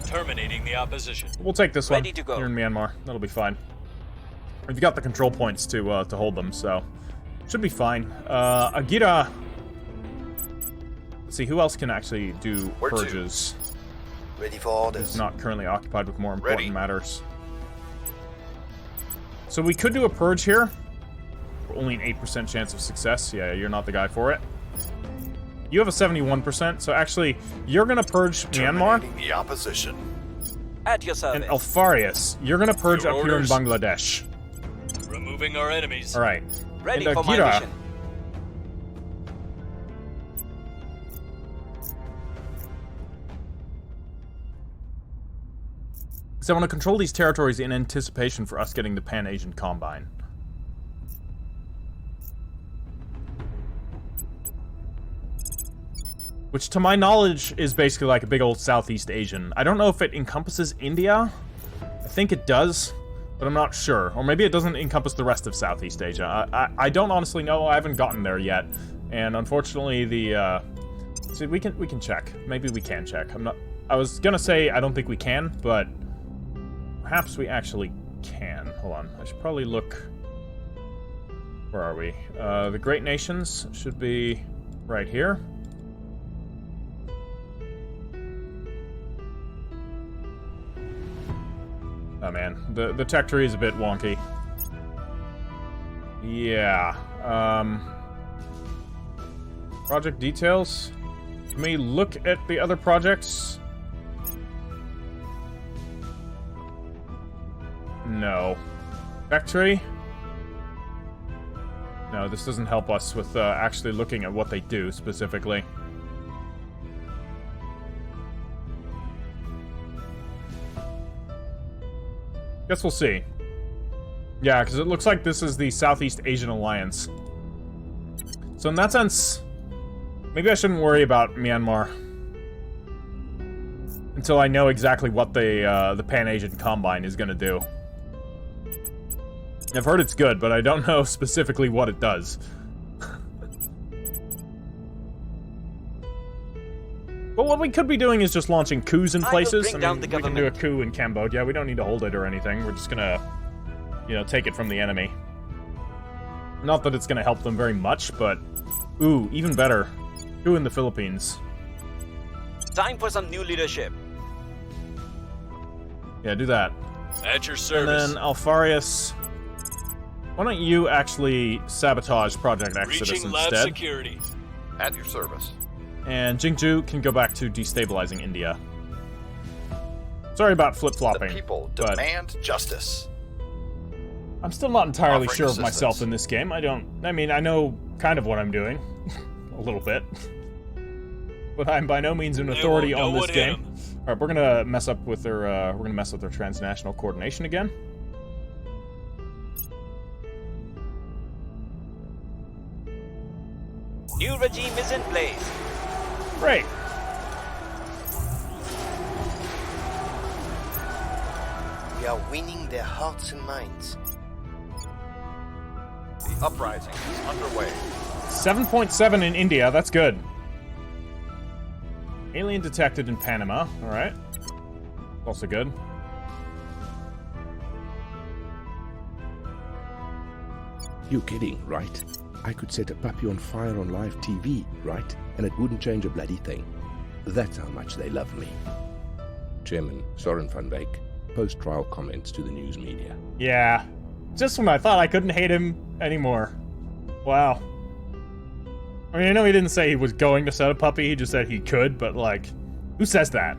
Terminating the opposition. We'll take this Ready one to go. here in Myanmar. That'll be fine. We've got the control points to hold them, so... Should be fine. Agira... Let's see, who else can actually do Where to? purges? Ready for orders. Is not currently occupied with more important Ready. matters. So we could do a purge here. Only an 8% chance of success. Yeah, you're not the guy for it. You have a 71%, so actually, you're gonna purge Myanmar. terminating the opposition. At your And service. Alfarius, you're gonna purge Your up here in orders. Bangladesh. Removing our enemies. Alright. Ready and for my Agira, mission. So I want to control these territories in anticipation for us getting the Pan-Asian Combine. Which, to my knowledge, is basically like a big old Southeast Asian. I don't know if it encompasses India. I think it does, but I'm not sure. Or maybe it doesn't encompass the rest of Southeast Asia. I don't honestly know. I haven't gotten there yet. And unfortunately, the... See, we can check. Maybe we can check. I was gonna say I don't think we can, but... Perhaps we actually can. Hold on. I should probably look... Where are we? The Great Nations should be right here. Oh man, the tech tree is a bit wonky. Yeah. Project details. Let me look at the other projects. No. Factory? No, this doesn't help us with actually looking at what they do specifically. Guess we'll see. Yeah, because it looks like this is the Southeast Asian Alliance. So in that sense, maybe I shouldn't worry about Myanmar until I know exactly what the Pan-Asian Combine is going to do. I've heard it's good, but I don't know specifically what it does. But what we could be doing is just launching coups in places. I mean, we can do a coup in Cambodia. We don't need to hold it or anything. We're just gonna, you know, take it from the enemy. Not that it's gonna help them very much, but... Ooh, even better. Coup in the Philippines. Time for some new leadership. Yeah, do that. At your service. And then Alfarius... Why don't you actually sabotage Project Exodus Reaching lab instead? security. At your service. And Jingju can go back to destabilizing India. Sorry about flip-flopping. The people but demand justice. I'm still not entirely Offering sure of assistance. myself in this game. I mean, I know kind of what I'm doing. A little bit. But I'm by no means an authority on this game. Alright, we're gonna mess up with their, we're gonna mess with their transnational coordination again. New regime is in place. Great. We are winning their hearts and minds. The uprising is underway. 7.7 in India, that's good. Alien detected in Panama, alright. Also good. You're kidding, right? I could set a puppy on fire on live TV, right? And it wouldn't change a bloody thing. That's how much they love me. Chairman Soren van Wyk, post-trial comments to the news media. Yeah. Just when I thought I couldn't hate him anymore. Wow. I mean, I know he didn't say he was going to set a puppy, he just said he could, but like, who says that?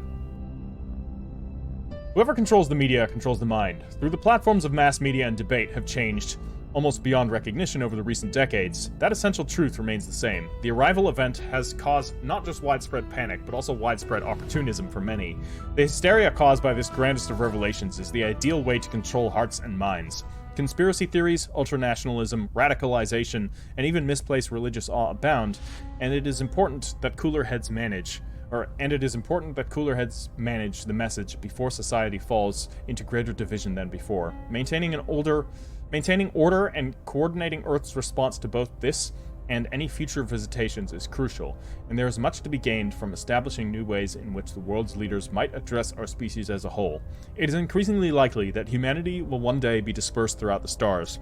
Whoever controls the media controls the mind. Through the platforms of mass media and debate have changed almost beyond recognition over the recent decades, that essential truth remains the same. The arrival event has caused not just widespread panic, but also widespread opportunism for many. The hysteria caused by this grandest of revelations is the ideal way to control hearts and minds. Conspiracy theories, ultranationalism, radicalization, and even misplaced religious awe abound, and it is important that cooler heads manage the message before society falls into greater division than before. Maintaining order and coordinating Earth's response to both this and any future visitations is crucial, and there is much to be gained from establishing new ways in which the world's leaders might address our species as a whole. It is increasingly likely that humanity will one day be dispersed throughout the stars,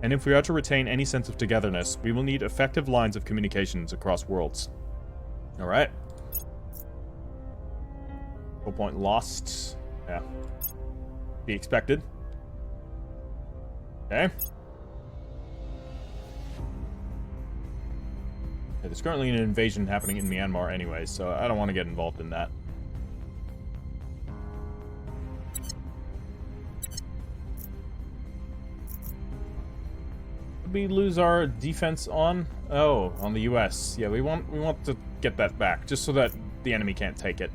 and if we are to retain any sense of togetherness, we will need effective lines of communications across worlds. Alright. 4 point lost. Yeah. Be expected. Okay. Yeah, there's currently an invasion happening in Myanmar anyway, so I don't want to get involved in that. Did we lose our defense on? Oh, on the US. Yeah, we want to get that back, just so that the enemy can't take it.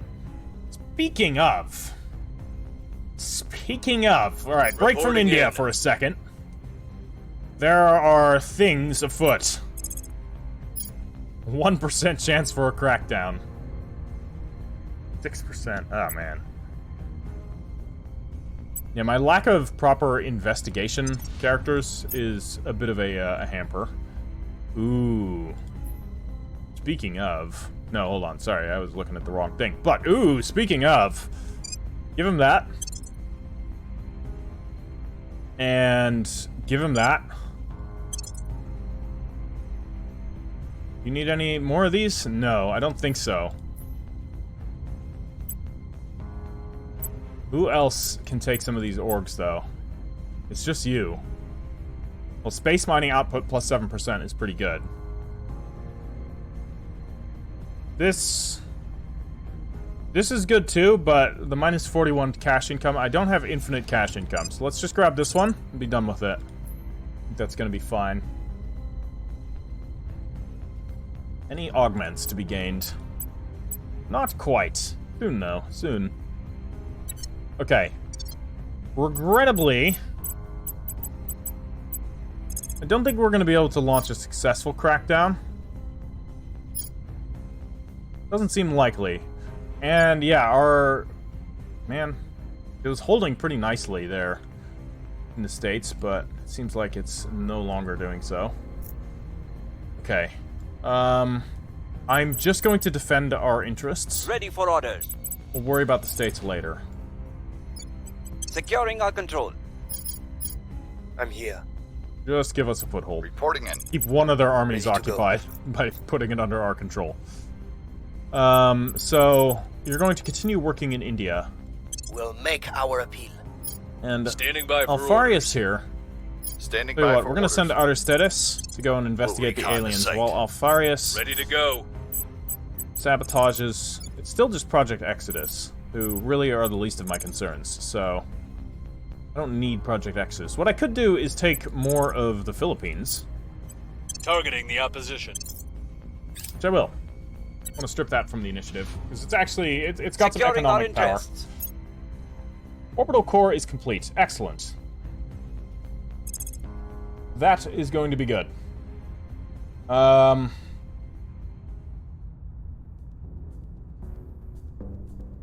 Speaking of, alright, break from India for a second. There are things afoot. 1% chance for a crackdown. 6%, oh man. Yeah, my lack of proper investigation characters is a bit of a hamper. Ooh. Speaking of... No, hold on, sorry, I was looking at the wrong thing. But, ooh, speaking of... Give him that. And give him that. You need any more of these? No, I don't think so. Who else can take some of these orgs, though? It's just you. Well, space mining output plus 7% is pretty good. This is good too, but the minus 41 cash income, I don't have infinite cash income, so let's just grab this one and be done with it. I think that's gonna be fine. Any augments to be gained? Not quite. Soon though, soon. Okay. Regrettably, I don't think we're gonna be able to launch a successful crackdown. Doesn't seem likely. And yeah, man, it was holding pretty nicely there in the States, but it seems like it's no longer doing so. Okay. I'm just going to defend our interests. Ready for orders. We'll worry about the States later. Securing our control. I'm here. Just give us a foothold. Reporting in. Keep one of their armies Ready to go. occupied by putting it under our control. So you're going to continue working in India. We'll make our appeal. And Standing by for Alfarius here. Standing Tell you by what, for we're going to send Outer Stetis to go and investigate the recon the aliens, site. while Alfarius ready to go. sabotages. It's still just Project Exodus, who really are the least of my concerns, so I don't need Project Exodus. What I could do is take more of the Philippines, Targeting the opposition. which I will. I want to strip that from the initiative, because it's actually, it's got some Securing our economic power. interests. Orbital core is complete. Excellent. That is going to be good.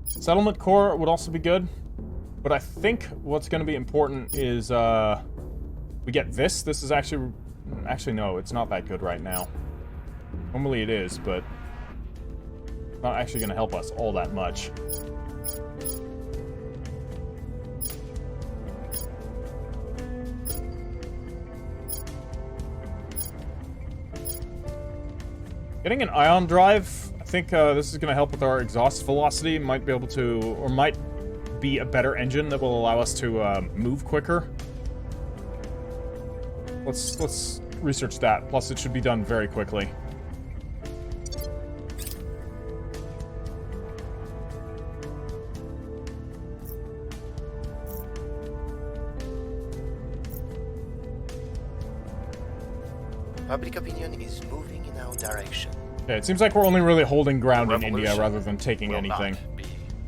Settlement core would also be good. But I think what's going to be important is we get this. This is actually no, it's not that good right now. Normally it is, but it's not actually going to help us all that much. Getting an ion drive, I think this is going to help with our exhaust velocity. Might be able to, or might be a better engine that will allow us to move quicker. Let's research that. Plus, it should be done very quickly. Public opinion is moving in our direction. Okay, it seems like we're only really holding ground in India Revolution rather than taking will anything. not be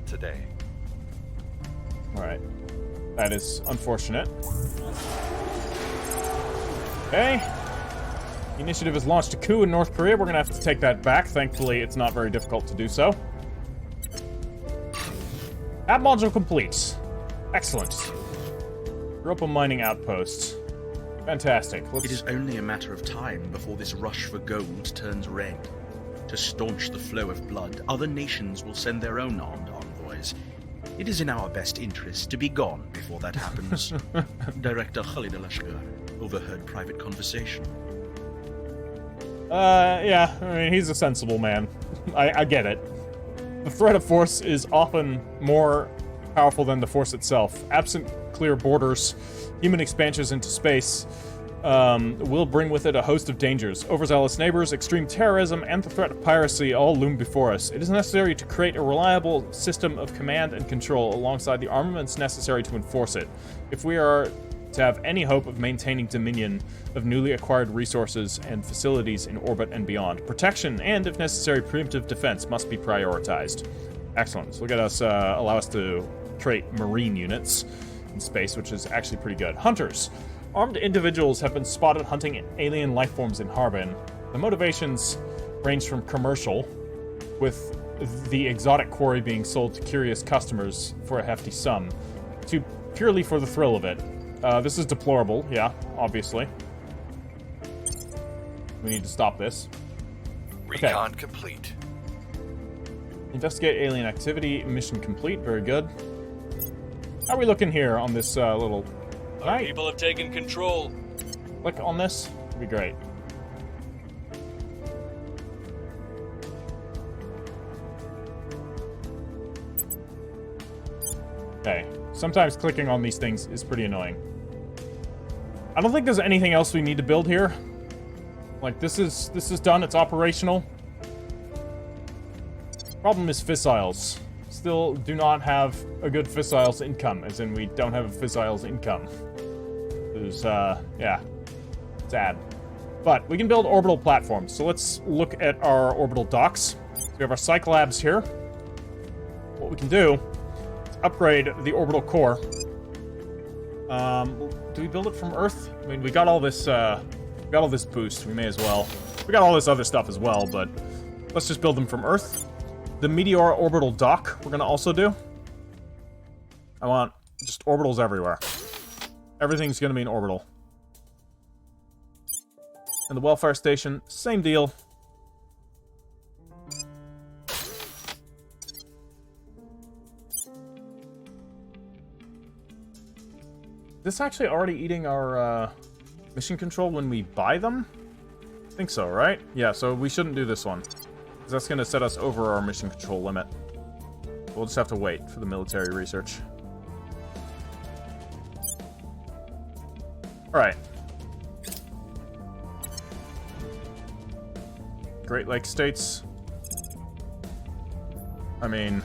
today. Alright. That is unfortunate. Okay. The initiative has launched a coup in North Korea. We're gonna have to take that back. Thankfully, it's not very difficult to do so. App module complete. Excellent. Europa mining outpost. Fantastic. It is only a matter of time before this rush for gold turns red. To staunch the flow of blood, other nations will send their own armed envoys. It is in our best interest to be gone before that happens. Director Khalid al-Ashgar overheard private conversation. Yeah, I mean, he's a sensible man. I get it. The threat of force is often more powerful than the force itself. Absent clear borders, human expansions into space will bring with it a host of dangers. Overzealous neighbors, extreme terrorism, and the threat of piracy all loom before us. It is necessary to create a reliable system of command and control alongside the armaments necessary to enforce it. If we are to have any hope of maintaining dominion of newly acquired resources and facilities in orbit and beyond, protection and, if necessary, preemptive defense must be prioritized. Excellent. So look at us, allow us to create marine units in space, which is actually pretty good. Hunters. Armed individuals have been spotted hunting alien life forms in Harbin. The motivations range from commercial, with the exotic quarry being sold to curious customers for a hefty sum, to purely for the thrill of it. This is deplorable, yeah, obviously. We need to stop this. Recon complete. Investigate alien activity, mission complete, very good. How are we looking here on this little... Can Our I people have taken control. click on this? That'd be great. Okay, sometimes clicking on these things is pretty annoying. I don't think there's anything else we need to build here. Like, this is done, it's operational. Problem is fissiles. Still do not have a good fissiles income, as in we don't have a fissiles income. There's, yeah, sad. But we can build orbital platforms, so let's look at our orbital docks. So we have our psych labs here. What we can do is upgrade the orbital core. Do we build it from Earth? I mean, we got all this boost. We may as well. We got all this other stuff as well, but let's just build them from Earth. The Meteor orbital dock we're gonna also do. I want just orbitals everywhere. Everything's gonna be an orbital. And the welfare station, same deal. This actually already eating our mission control when we buy them? I think so, right? Yeah, so we shouldn't do this one. Because that's going to set us over our mission control limit. We'll just have to wait for the military research. Alright. Great Lakes states. I mean,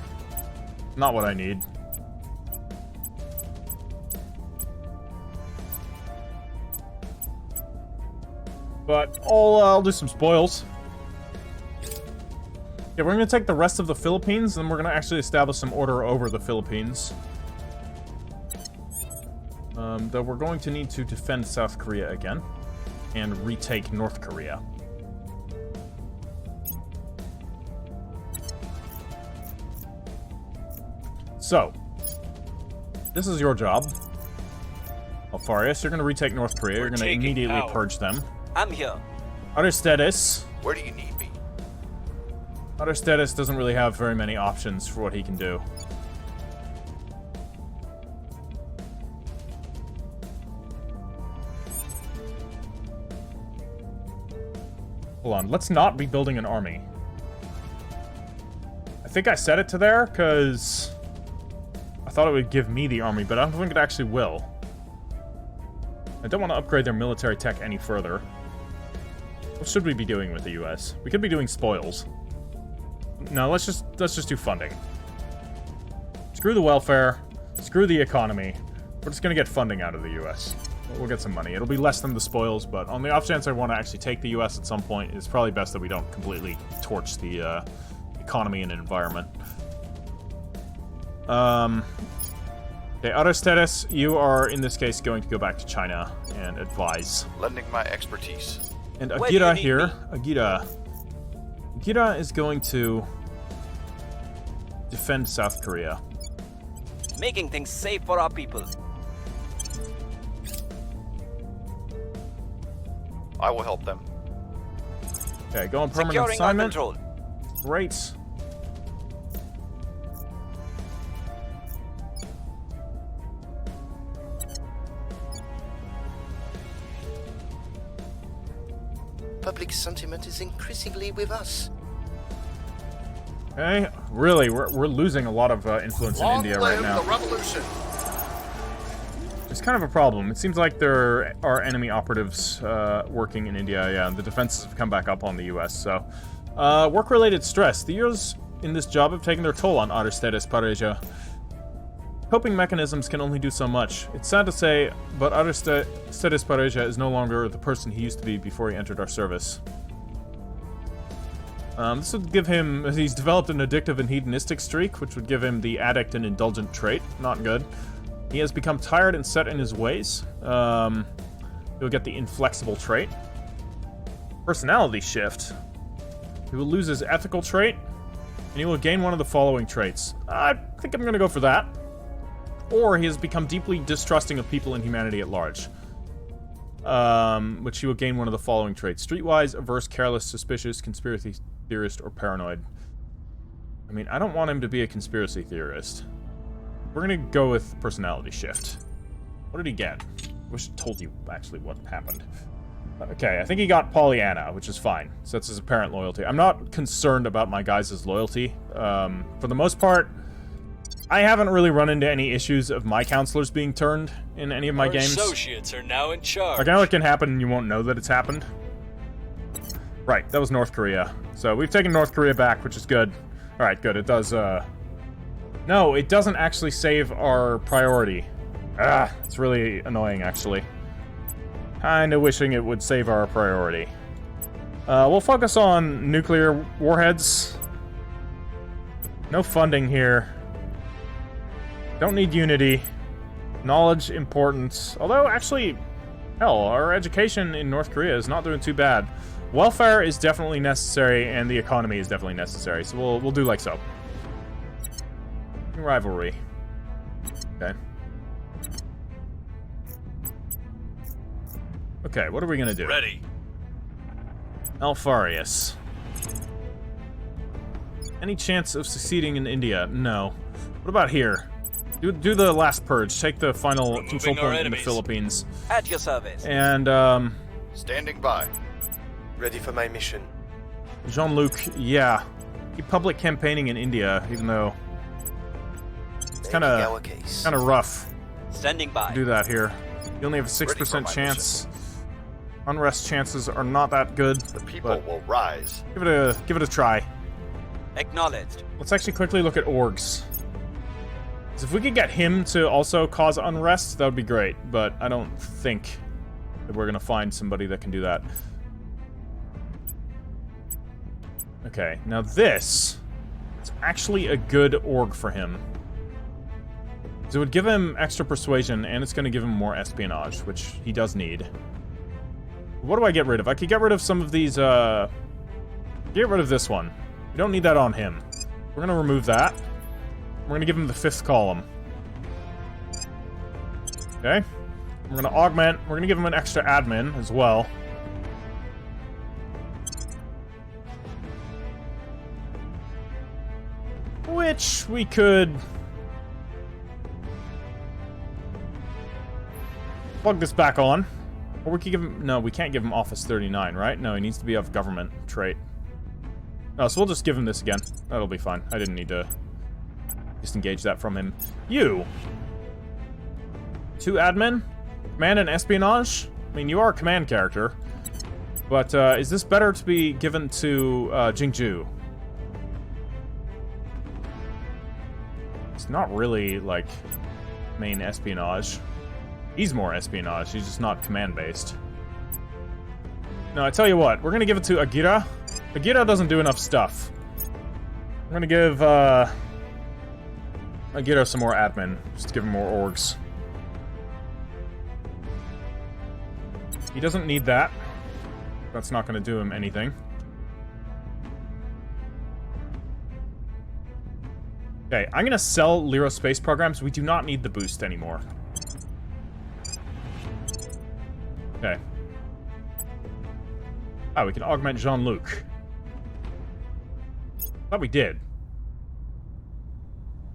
not what I need. But I'll do some spoils. Yeah, we're going to take the rest of the Philippines, and we're going to actually establish some order over the Philippines. Though we're going to need to defend South Korea again, and retake North Korea. So, this is your job. Alfarius, you're going to retake North Korea. You're going to immediately purge them. I'm here. Ottersteadis. Where do you need me? Ottersteadis doesn't really have very many options for what he can do. Hold on, let's not be building an army. I think I set it to there, because I thought it would give me the army, but I don't think it actually will. I don't want to upgrade their military tech any further. What should we be doing with the US? We could be doing spoils. No, let's just do funding. Screw the welfare. Screw the economy. We're just gonna get funding out of the US. We'll get some money. It'll be less than the spoils, but on the off chance I want to actually take the US at some point, it's probably best that we don't completely torch the economy and environment. Okay, Ottersteadis, you are, in this case, going to go back to China and advise. Lending my expertise. And Agira here, Agira is going to defend South Korea. Making things safe for our people. I will help them. Okay, go on permanent Securing our assignment. control. Great. Public sentiment is increasingly with us. Okay, really, we're losing a lot of influence in India right now. The revolution. It's kind of a problem. It seems like there are enemy operatives working in India. Yeah, the defenses have come back up on the U.S. So, work-related stress. The years in this job have taken their toll on Ottersteadis Pareja. Coping mechanisms can only do so much. It's sad to say, but Ottersteadis Pareja is no longer the person he used to be before he entered our service. This would give him... He's developed an addictive and hedonistic streak, which would give him the addict and indulgent trait. Not good. He has become tired and set in his ways. He'll get the inflexible trait. Personality shift. He will lose his ethical trait, and he will gain one of the following traits. I think I'm going to go for that. Or he has become deeply distrusting of people and humanity at large. Which he will gain one of the following traits. Streetwise, averse, careless, suspicious, conspiracy theorist, or paranoid. I mean, I don't want him to be a conspiracy theorist. We're gonna go with personality shift. What did he get? I wish I told you, actually, what happened. Okay, I think he got Pollyanna, which is fine. So that's his apparent loyalty. I'm not concerned about my guys' loyalty. For the most part, I haven't really run into any issues of my counselors being turned in any of my games. Associates are now in charge. Like, I know it can happen and you won't know that it's happened. Right, that was North Korea. So we've taken North Korea back, which is good. Alright, good. It does, No, it doesn't actually save our priority. Ah, it's really annoying, actually. Kinda wishing it would save our priority. We'll focus on nuclear warheads. No funding here. Don't need unity. Knowledge important. Although, actually, hell, our education in North Korea is not doing too bad. Welfare is definitely necessary, and the economy is definitely necessary, so we'll do like so. Rivalry. Okay. Okay, what are we gonna do? Ready. Alfarius. Any chance of succeeding in India? No. What about here? Do the last purge. Take the final control point in the Philippines. At your service. And, Standing by. Ready for my mission. Jean-Luc, yeah. Keep public campaigning in India, even though it's kind of rough Standing by. to do that here. You only have a 6% chance. Unrest chances are not that good. The people will rise. Give it a try. Acknowledged. Let's actually quickly look at orgs. 'Cause if we could get him to also cause unrest, that would be great. But I don't think that we're gonna find somebody that can do that. Okay, now this is actually a good org for him. So it would give him extra persuasion, and it's going to give him more espionage, which he does need. What do I get rid of? I could get rid of some of these, get rid of this one. We don't need that on him. We're going to remove that. We're going to give him the 5th column. Okay. We're going to augment. We're going to give him an extra admin as well. Which we could plug this back on. Or we could give him... No, we can't give him Office 39, right? No, he needs to be of government trait. Oh, so we'll just give him this again. That'll be fine. I didn't need to disengage that from him. You! 2 admin? Command and espionage? I mean, you are a command character. But, is this better to be given to, Jingju? It's not really, like, main espionage. He's more espionage, he's just not command-based. No, I tell you what, we're gonna give it to Agira. Agira doesn't do enough stuff. I'm gonna give, Agira some more admin, just to give him more orgs. He doesn't need that. That's not gonna do him anything. Okay, I'm gonna sell Lyro space programs. We do not need the boost anymore. Okay. Oh, we can augment Jean-Luc. Thought we did.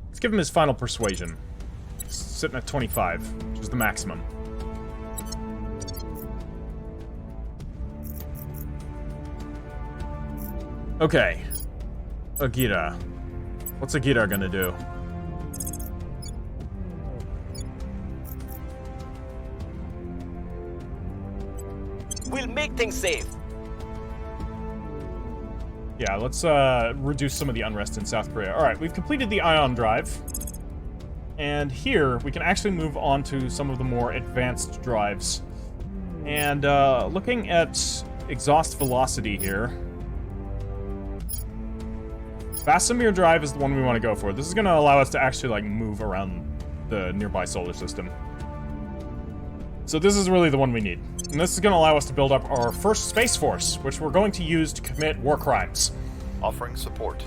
Let's give him his final persuasion. He's sitting at 25, which is the maximum. Okay. Agira. What's Agira gonna do? We'll make things safe. Yeah, let's reduce some of the unrest in South Korea. Alright, we've completed the ion drive. And here, we can actually move on to some of the more advanced drives. And looking at exhaust velocity here, Vasimir drive is the one we want to go for. This is going to allow us to actually, like, move around the nearby solar system. So this is really the one we need. And this is going to allow us to build up our first Space Force, which we're going to use to commit war crimes. Offering support.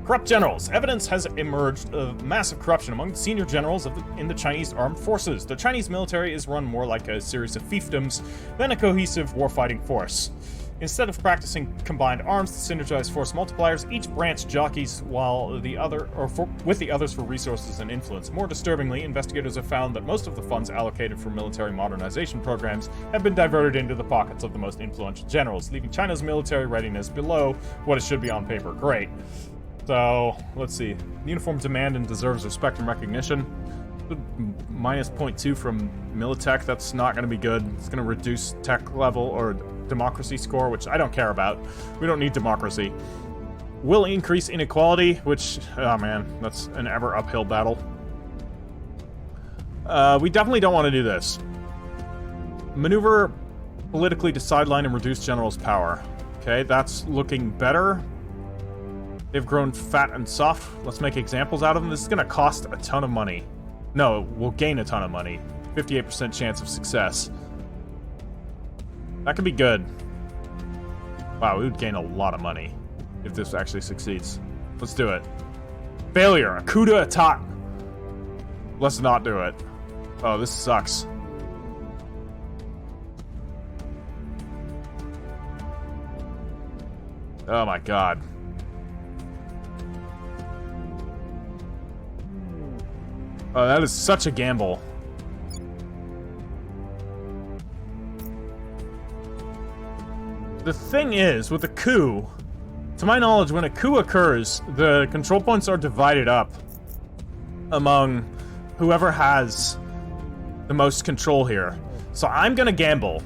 Corrupt generals. Evidence has emerged of massive corruption among the senior generals in the Chinese armed forces. The Chinese military is run more like a series of fiefdoms than a cohesive warfighting force. Instead of practicing combined arms to synergize force multipliers, each branch jockeys with the others for resources and influence. More disturbingly, investigators have found that most of the funds allocated for military modernization programs have been diverted into the pockets of the most influential generals, leaving China's military readiness below what it should be on paper. Great. So, let's see. Uniform demand and deserves respect and recognition. Minus 0.2 from Militech, that's not going to be good. It's going to reduce tech level or democracy score, which I don't care about. We don't need democracy. will increase inequality, which, oh man, that's an ever uphill battle. We definitely don't want to do this. Maneuver politically to sideline and reduce general's power. Okay, that's looking better. They've grown fat and soft. Let's make examples out of them. This is going to cost a ton of money. No, we'll gain a ton of money. 58% chance of success. That could be good. Wow, we would gain a lot of money if this actually succeeds. Let's do it. Failure. A coup d'etat. Let's not do it. Oh, this sucks. Oh my god. Oh, that is such a gamble. The thing is, with a coup, to my knowledge, when a coup occurs, the control points are divided up among whoever has the most control here. So I'm gonna gamble.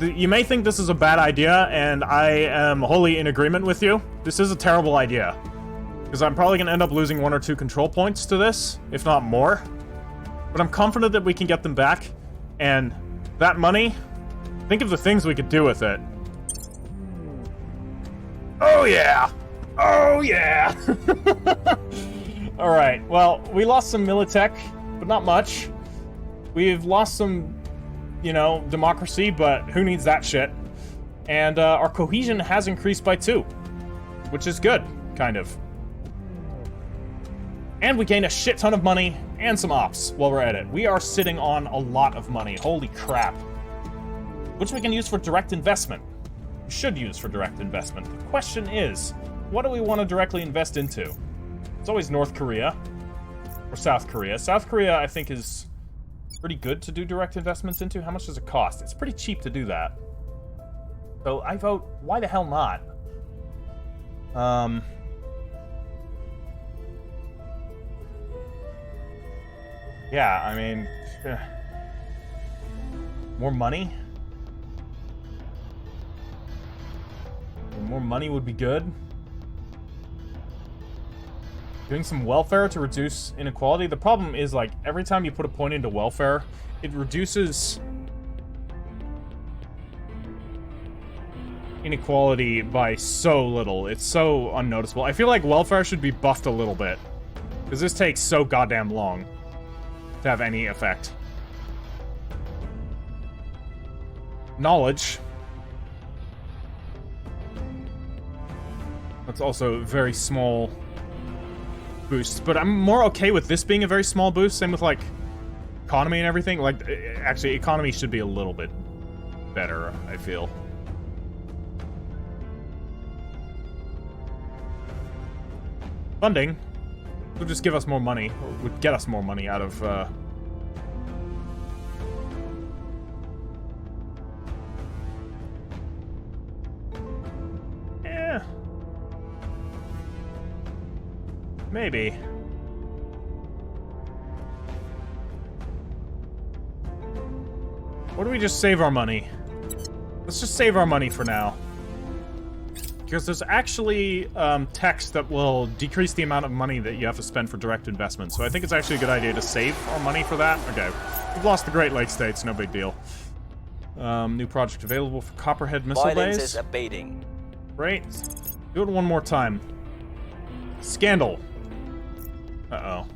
You may think this is a bad idea, and I am wholly in agreement with you. This is a terrible idea. Because I'm probably gonna end up losing 1 or 2 control points to this, if not more. But I'm confident that we can get them back, and that money, think of the things we could do with it. Oh yeah! Oh yeah! Alright, well, we lost some Militech, but not much. We've lost some, you know, democracy, but who needs that shit? And our cohesion has increased by 2, which is good, kind of. And we gain a shit ton of money and some ops while we're at it. We are sitting on a lot of money, holy crap. Which we can use for direct investment. We should use for direct investment. The question is, what do we want to directly invest into? It's always North Korea or South Korea. South Korea, I think, is pretty good to do direct investments into. How much does it cost? It's pretty cheap to do that. So I vote, why the hell not? Yeah, I mean, more money? More money would be good. Doing some welfare to reduce inequality. The problem is, like, every time you put a point into welfare, it reduces inequality by so little. It's so unnoticeable. I feel like welfare should be buffed a little bit, because this takes so goddamn long to have any effect. Knowledge. That's also very small boosts, but I'm more okay with this being a very small boost. Same with, like, economy and everything. Like, actually, economy should be a little bit better, I feel. Funding would just give us more money, would get us more money out of, maybe. Or do we just save our money? Let's just save our money for now. Because there's actually text that will decrease the amount of money that you have to spend for direct investment. So I think it's actually a good idea to save our money for that. Okay. We've lost the Great Lakes states, no big deal. New project available for Copperhead missile Violence base. is abating. Great. Do it one more time. Scandal. Uh-oh.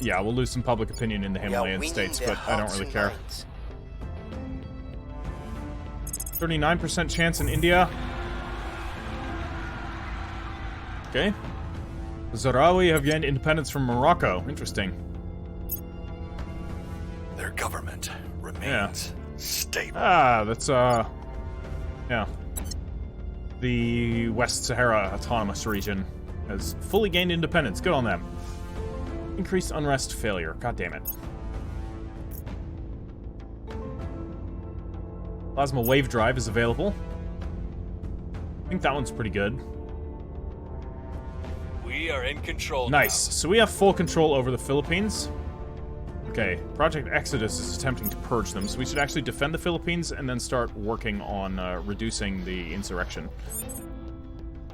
Yeah, we'll lose some public opinion in the We are Himalayan winning states, their but I don't hearts really and care. minds. 39% chance in India. Okay. Zarawi have gained independence from Morocco. Interesting. Their government remains stable. Ah, that's, yeah. The West Sahara Autonomous Region has fully gained independence. Good on them. Increased unrest failure. God damn it. Plasma wave drive is available. I think that one's pretty good. We are in control Nice. now. So we have full control over the Philippines. Okay, Project Exodus is attempting to purge them, so we should actually defend the Philippines and then start working on reducing the insurrection.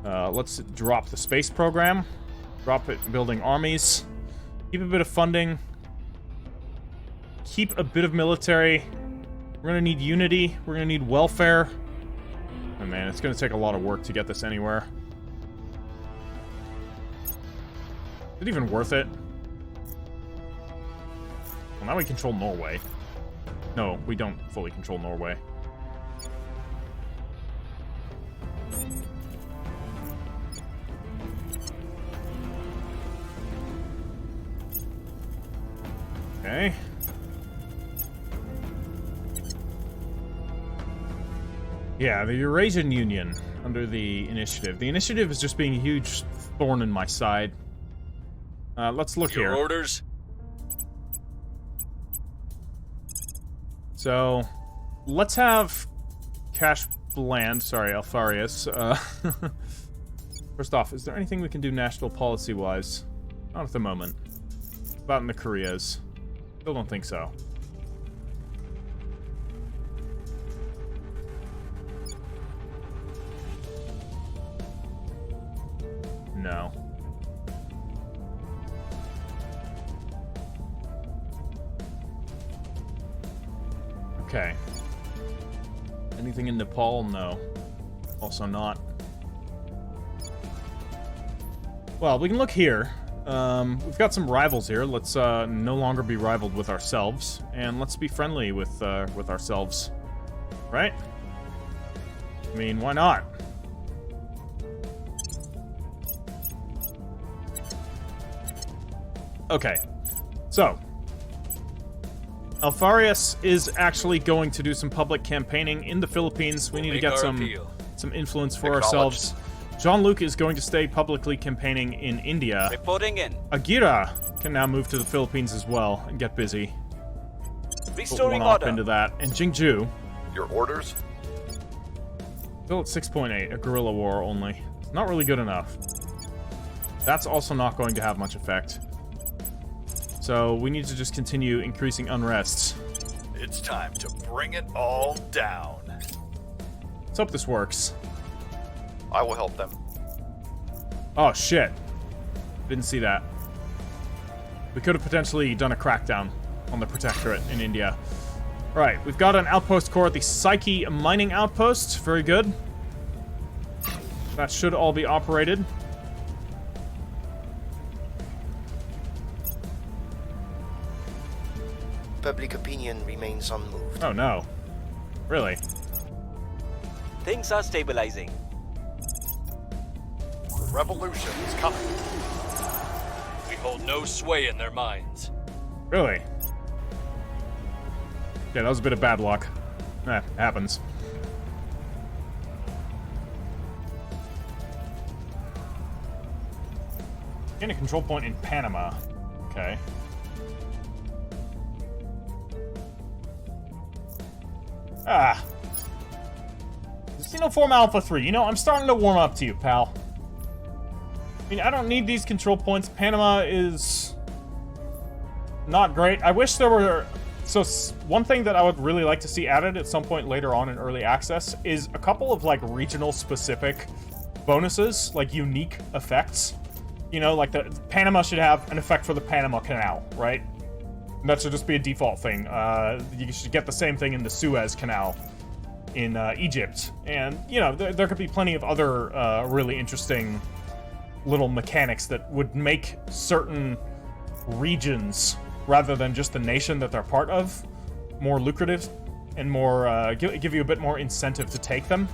Let's drop the space program. Drop it building armies. Keep a bit of funding. Keep a bit of military. We're gonna need unity. We're gonna need welfare. Oh man, it's gonna take a lot of work to get this anywhere. Is it even worth it? Well, now we control Norway. No, we don't fully control Norway. Okay. Yeah, the Eurasian Union under the initiative. The initiative is just being a huge thorn in my side. Let's look Your here. orders? So, let's have Cash Bland, sorry, Alfarius. First off, is there anything we can do national policy-wise? Not at the moment. About in the Koreas. Still don't think so. No. Okay. Anything in Nepal? No. Also not. Well, we can look here. We've got some rivals here. Let's no longer be rivaled with ourselves, and let's be friendly with ourselves, right? I mean, why not? Okay, so Alfarius is actually going to do some public campaigning in the Philippines. We need to get some influence for ourselves. Jean-Luc is going to stay publicly campaigning in India. Reporting in. Agira can now move to the Philippines as well and get busy. Restoring Put one off order. into that. And Jingju, Your orders? still at 6.8, a guerrilla war only. Not really good enough. That's also not going to have much effect. So we need to just continue increasing unrests. It's time to bring it all down. Let's hope this works. I will help them. Oh, shit. Didn't see that. We could have potentially done a crackdown on the Protectorate in India. Alright, we've got an outpost core at the Psyche mining outpost. Very good. That should all be operated. Public opinion remains unmoved. Oh, no. Really? Things are stabilizing. Revolution is coming. We hold no sway in their minds. Really? Yeah, that was a bit of bad luck. Eh, happens. Gain a control point in Panama. Okay. Ah. Xenoform Alpha 3. You know, I'm starting to warm up to you, pal. I mean, I don't need these control points. Panama is not great. I wish there were... So, one thing that I would really like to see added at some point later on in early access is a couple of, like, regional-specific bonuses, like unique effects. You know, like, the Panama should have an effect for the Panama Canal, right? And that should just be a default thing. You should get the same thing in the Suez Canal in Egypt. And, you know, there could be plenty of other really interesting little mechanics that would make certain regions, rather than just the nation that they're part of, more lucrative and more give you a bit more incentive to take them.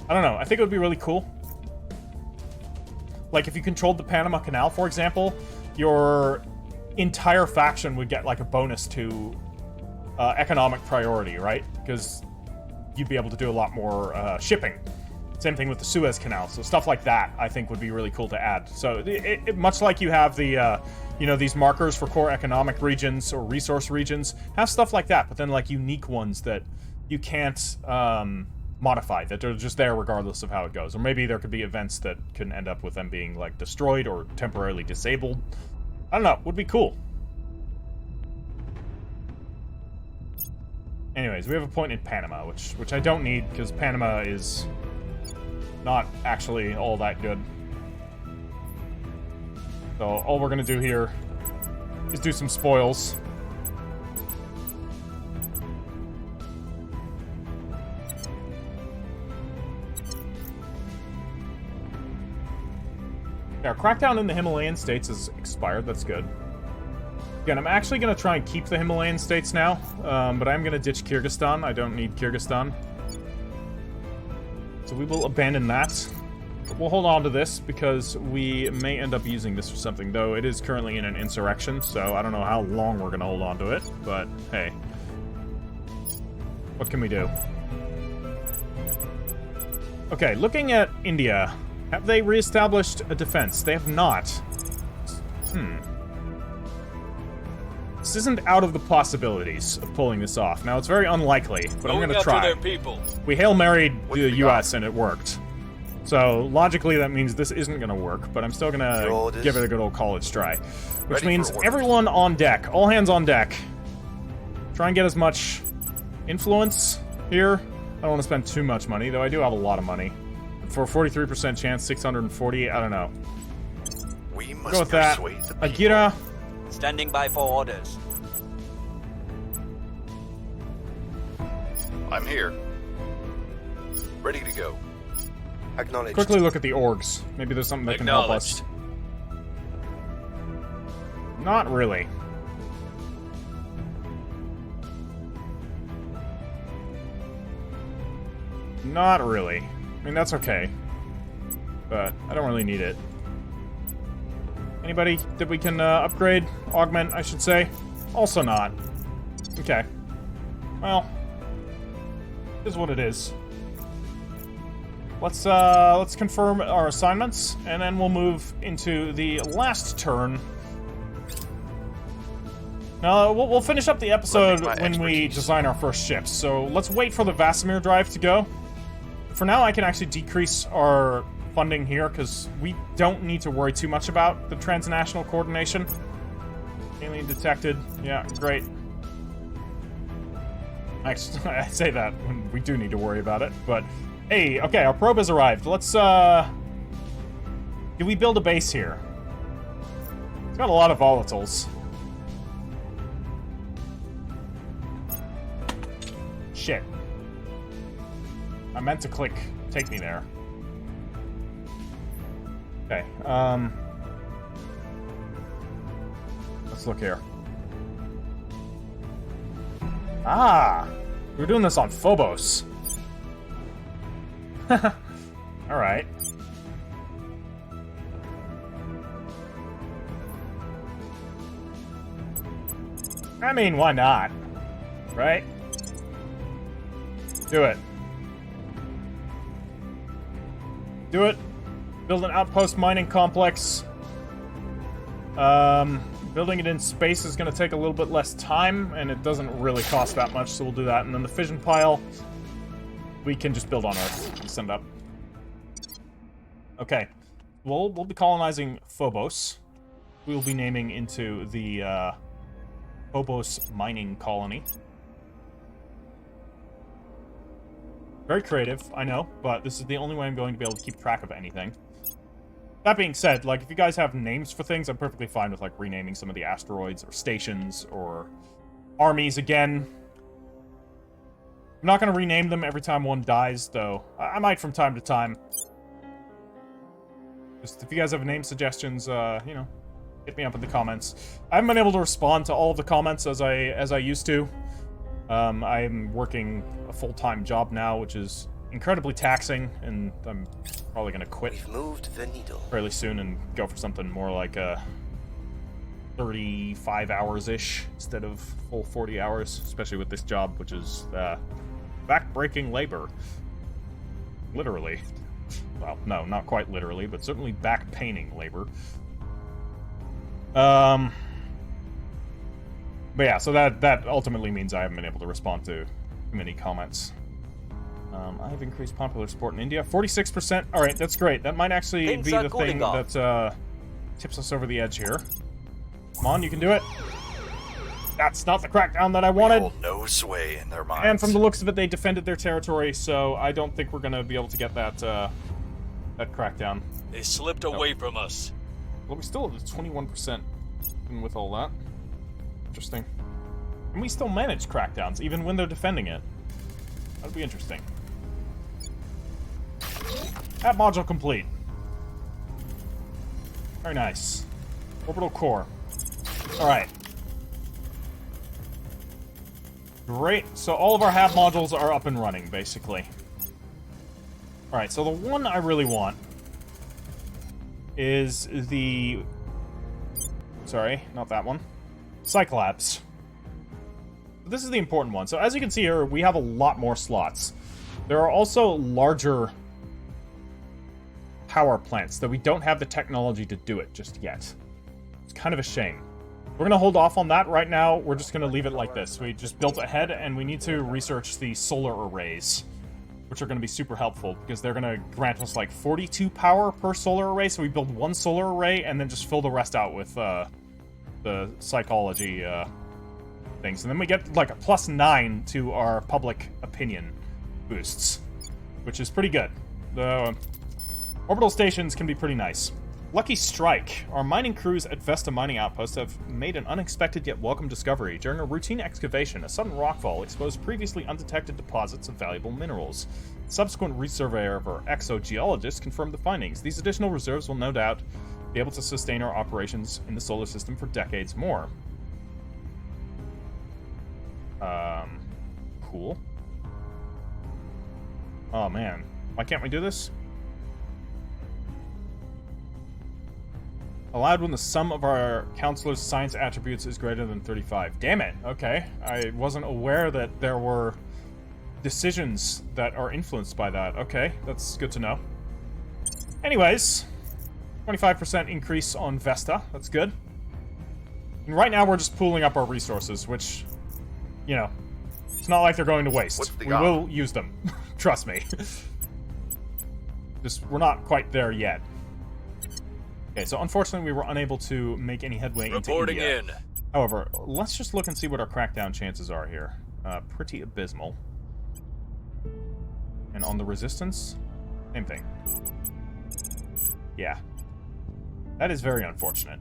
I don't know. I think it would be really cool. Like, if you controlled the Panama Canal, for example, your entire faction would get, like, a bonus to economic priority, right? Because you'd be able to do a lot more shipping. Same thing with the Suez Canal. So stuff like that, I think, would be really cool to add. So much like you have the, you know, these markers for core economic regions or resource regions, have stuff like that, but then, like, unique ones that you can't modify, that they're just there regardless of how it goes. Or maybe there could be events that can end up with them being, like, destroyed or temporarily disabled. I don't know. Would be cool. Anyways, we have a point in Panama, which I don't need, because Panama is not actually all that good. So all we're gonna do here is do some spoils. Yeah, our crackdown in the Himalayan states has expired. That's good. Again, I'm actually going to try and keep the Himalayan states now, but I'm going to ditch Kyrgyzstan. I don't need Kyrgyzstan. So we will abandon that. But we'll hold on to this, because we may end up using this for something, though it is currently in an insurrection, so I don't know how long we're going to hold on to it, but hey. What can we do? Okay, looking at India, have they reestablished a defense? They have not. This isn't out of the possibilities of pulling this off. Now, it's very unlikely, but I'm going to try. Their people. We Hail Married the US and it worked. So, logically, that means this isn't going to work, but I'm still going to give it a good old college try. Which means everyone on deck. All hands on deck. Try and get as much influence here. I don't want to spend too much money, though I do have a lot of money. For a 43% chance, 640, I don't know. We must go with that. Agira. Standing by for orders. I'm here. Ready to go. Acknowledged. Quickly look at the orgs. Maybe there's something that can help us. Not really. Not really. I mean, that's okay. But I don't really need it. Anybody that we can upgrade? Augment, I should say. Also not. Okay. Well, is what it is. Let's confirm our assignments, and then we'll move into the last turn. Now, we'll finish up the episode when we design our first ships, so let's wait for the Vasimir drive to go. For now, I can actually decrease our funding here, because we don't need to worry too much about the transnational coordination. Alien detected. Yeah, great. Actually, I say that when we do need to worry about it, but... Hey, okay, our probe has arrived. Let's, do we build a base here? It's got a lot of volatiles. Shit. I meant to click take me there. Okay, let's look here. Ah! We're doing this on Phobos. Alright. I mean, why not? Right? Do it. Do it. Build an outpost mining complex. Building it in space is going to take a little bit less time, and it doesn't really cost that much, so we'll do that. And then the fission pile, we can just build on Earth. Send up. Okay. We'll be colonizing Phobos. We will be naming into the Phobos mining colony. Very creative, I know, but this is the only way I'm going to be able to keep track of anything. That being said, like, if you guys have names for things, I'm perfectly fine with, like, renaming some of the asteroids or stations or armies again. I'm not going to rename them every time one dies, though. I might from time to time. Just if you guys have name suggestions, you know, hit me up in the comments. I haven't been able to respond to all of the comments as I used to. I'm working a full-time job now, which is incredibly taxing, and I'm probably going to quit We've moved the needle. fairly soon and go for something more like 35 hours-ish instead of full 40 hours, especially with this job, which is back-breaking labor. Literally. Well, no, not quite literally, but certainly back-paining labor. But yeah, so that ultimately means I haven't been able to respond to many comments. I've increased popular support in India. 46%. Alright, that's great. That might actually be the thing that tips us over the edge here. Come on, you can do it. That's not the crackdown that I wanted. No no sway in their minds. And from the looks of it, they defended their territory, so I don't think we're going to be able to get that that crackdown. They slipped away from us. Well, we still have 21% even with all that. Interesting. And we still manage crackdowns, even when they're defending it. That'd be interesting. That module complete. Very nice. Orbital core. Alright. Great. So all of our HAB modules are up and running, basically. Alright, so the one I really want is the... Sorry, not that one. Cyclops. This is the important one. So as you can see here, we have a lot more slots. There are also larger power plants that we don't have the technology to do it just yet. It's kind of a shame. We're going to hold off on that right now. We're just going to leave it like this. We just built ahead, and we need to research the solar arrays, which are going to be super helpful, because they're going to grant us like 42 power per solar array, so we build one solar array, and then just fill the rest out with the psychology things. And then we get like a +9 to our public opinion boosts, which is pretty good. The orbital stations can be pretty nice. Lucky Strike. Our mining crews at Vesta Mining Outpost have made an unexpected yet welcome discovery. During a routine excavation, a sudden rockfall exposed previously undetected deposits of valuable minerals. Subsequent resurvey of our exogeologists confirmed the findings. These additional reserves will no doubt be able to sustain our operations in the solar system for decades more. Cool. Oh man, why can't we do this? Allowed when the sum of our counselor's science attributes is greater than 35. Damn it. Okay. I wasn't aware that there were decisions that are influenced by that. Okay, that's good to know. Anyways, 25% increase on Vesta. That's good. And right now we're just pooling up our resources, which, you know, it's not like they're going to waste. We will use them. Trust me. Just, we're not quite there yet. Okay, so unfortunately we were unable to make any headway into India. In. However, let's just look and see what our crackdown chances are here. Pretty abysmal. And on the resistance, same thing. Yeah. That is very unfortunate.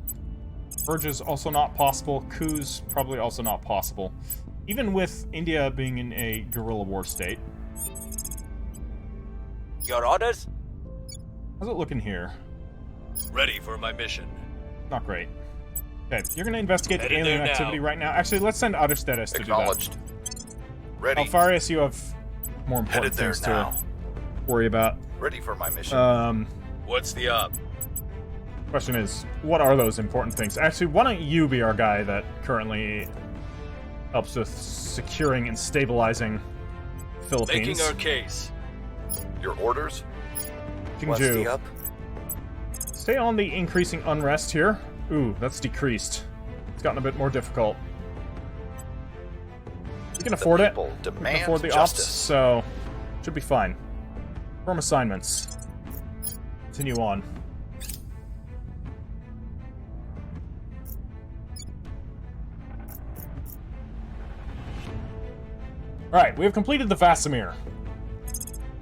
Purges also not possible. Coups probably also not possible. Even with India being in a guerrilla war state. Your orders? How's it looking here? Ready for my mission. Not great. Okay, you're going to investigate the alien activity right now. Actually, let's send Ottersteadis to do that. Ready. Alfarius, you have more important things to worry about. Ready for my mission. What's the up? Question is, what are those important things? Actually, why don't you be our guy that currently helps with securing and stabilizing the Philippines? Making our case. Your orders? What's the up? Stay on the increasing unrest here. Ooh, that's decreased. It's gotten a bit more difficult. We can afford it. We can afford the ops, so should be fine. Firm assignments. Continue on. Alright, we have completed the Vasimir.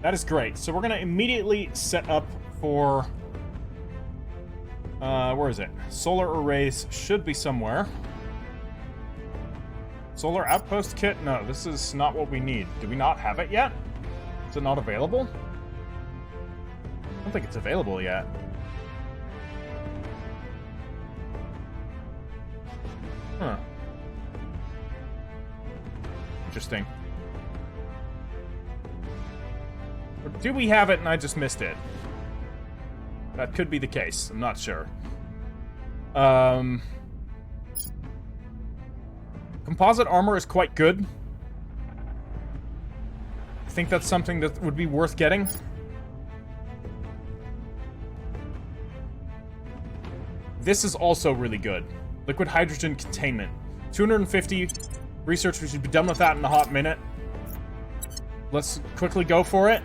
That is great. So we're going to immediately set up for... where is it? Solar arrays should be somewhere. Solar outpost kit? No, this is not what we need. Do we not have it yet? Is it not available? I don't think it's available yet. Huh. Interesting. Or do we have it and I just missed it? That could be the case. I'm not sure. Composite armor is quite good. I think that's something that would be worth getting. This is also really good. Liquid hydrogen containment. 250 research. We should be done with that in a hot minute. Let's quickly go for it.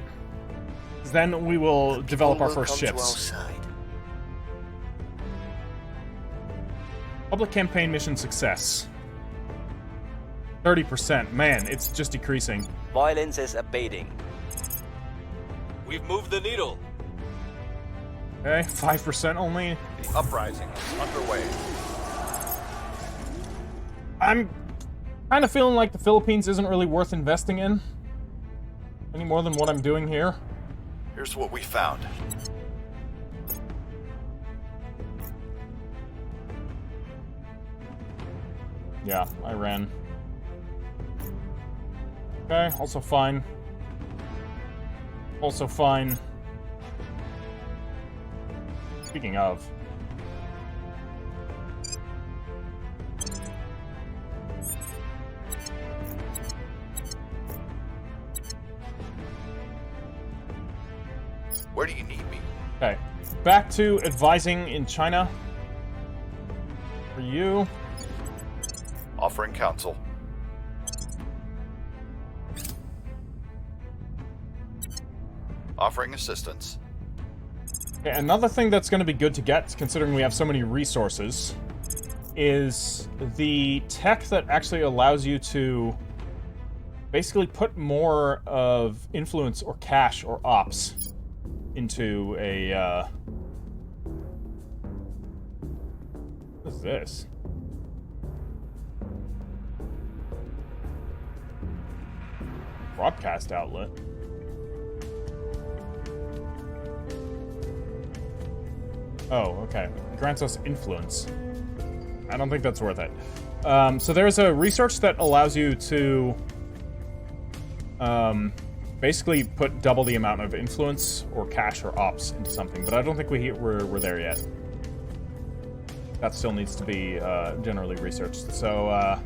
Then we will develop our first ships. Public campaign mission success. 30%. Man, it's just decreasing. Violence is abating. We've moved the needle. Okay, 5% only. The uprising is underway. I'm kind of feeling like the Philippines isn't really worth investing in. Any more than what I'm doing here. Here's what we found. Yeah, Iran. Okay, also fine. Also fine. Speaking of. Where do you need me? Okay, back to advising in China. For you. Offering counsel. Offering assistance. Okay, another thing that's going to be good to get, considering we have so many resources, is the tech that actually allows you to basically put more of influence or cash or ops into a, What is this? Broadcast outlet. Oh, okay. Grants us influence. I don't think that's worth it. So there's a research that allows you to basically put double the amount of influence or cash or ops into something, but I don't think we're there yet. That still needs to be generally researched. So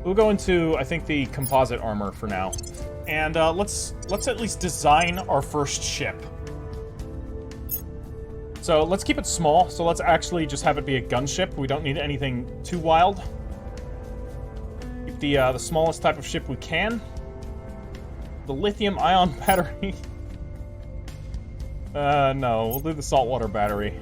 we'll go into, I think, the composite armor for now, and let's at least design our first ship. So let's keep it small. So let's actually just have it be a gunship. We don't need anything too wild. Keep the smallest type of ship we can. The lithium-ion battery. No, we'll do the saltwater battery.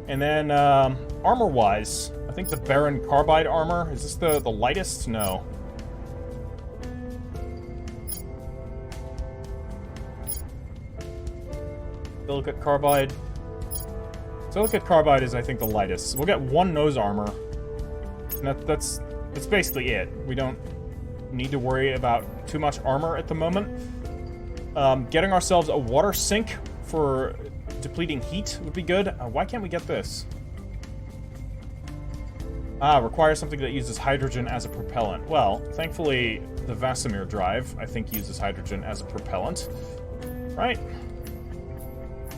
And then armor-wise, I think the Baron Carbide armor. Is this the lightest? No. Silicate Carbide. Silicate Carbide is, I think, the lightest. We'll get one nose armor. And that's basically it. We don't need to worry about too much armor at the moment. Getting ourselves a water sink for depleting heat would be good. Why can't we get this? Requires something that uses hydrogen as a propellant. Well, thankfully, the Vasimir drive, I think, uses hydrogen as a propellant. Right?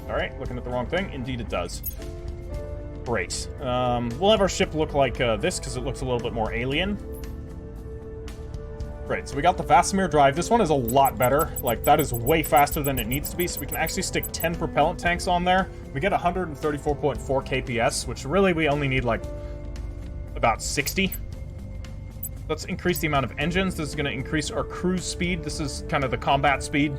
Alright, looking at the wrong thing. Indeed it does. Great. We'll have our ship look like this, because it looks a little bit more alien. Great, so we got the Vasimir drive. This one is a lot better. Like, that is way faster than it needs to be, so we can actually stick 10 propellant tanks on there. We get 134.4 kps, which really we only need, like, about 60. Let's increase the amount of engines. This is going to increase our cruise speed. This is kind of the combat speed.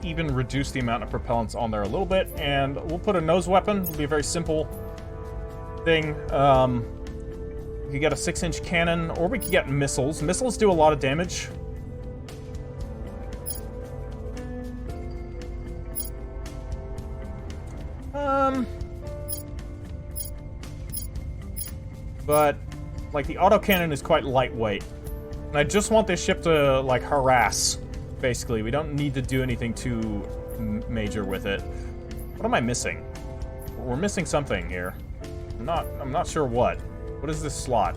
Even reduce the amount of propellants on there a little bit, and we'll put a nose weapon. It'll be a very simple thing. We could get a 6-inch cannon, or we could get missiles. Missiles do a lot of damage. But, like, the autocannon is quite lightweight. And I just want this ship to, like, harass. Basically, we don't need to do anything too major with it. What am I missing? We're missing something here. I'm not sure what. What is this slot?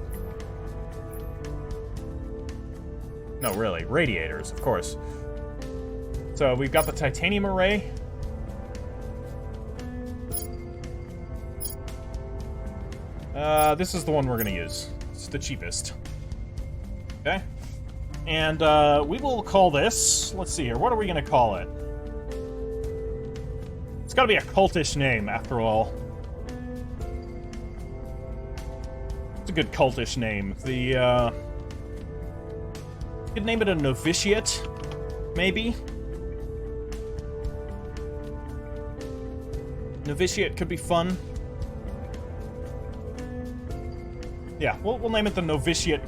No, really. Radiators, of course. So we've got the titanium array. This is the one we're gonna use. It's the cheapest. Okay. And we will call this, let's see here, what are we going to call it? It's got to be a cultish name, after all. It's a good cultish name. You could name it a novitiate, maybe? Novitiate could be fun. Yeah, we'll name it the Novitiate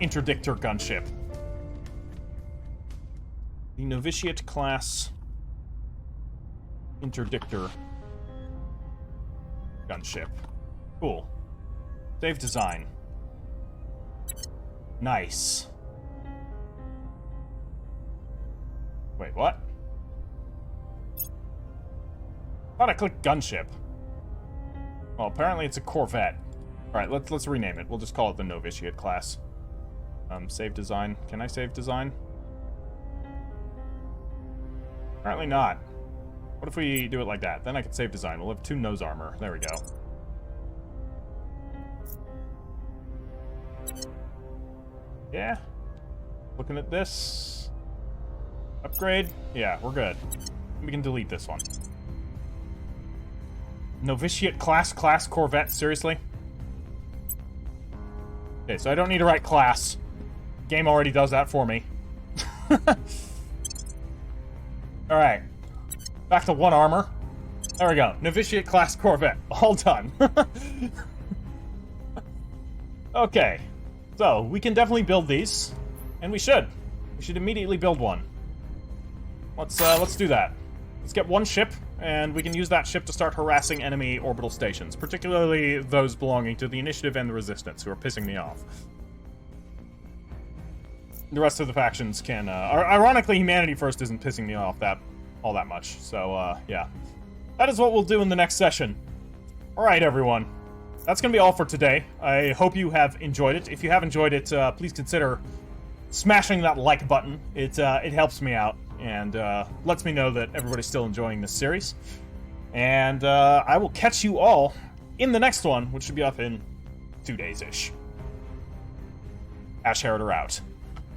Interdictor Gunship. The Novitiate class Interdictor Gunship. Cool. Save design. Nice. Wait, what? Thought I clicked gunship. Well, apparently it's a corvette. Alright, let's rename it. We'll just call it the Novitiate class. Save design. Can I save design? Apparently not. What if we do it like that? Then I can save design. We'll have 2 nose armor. There we go. Yeah. Looking at this. Upgrade. Yeah, we're good. We can delete this one. Novitiate class Corvette, seriously? Okay, so I don't need to write class. Game already does that for me. Alright. Back to 1 armor. There we go. Novitiate class Corvette. All done. Okay. So, we can definitely build these. And we should. We should immediately build one. Let's do that. Let's get 1 ship, and we can use that ship to start harassing enemy orbital stations, particularly those belonging to the Initiative and the Resistance, who are pissing me off. The rest of the factions can, ironically, Humanity First isn't pissing me off all that much, so, yeah. That is what we'll do in the next session. Alright, everyone. That's gonna be all for today. I hope you have enjoyed it. If you have enjoyed it, please consider smashing that like button. It helps me out, and lets me know that everybody's still enjoying this series. And I will catch you all in the next one, which should be up in 2 days-ish. Ash Heriter out.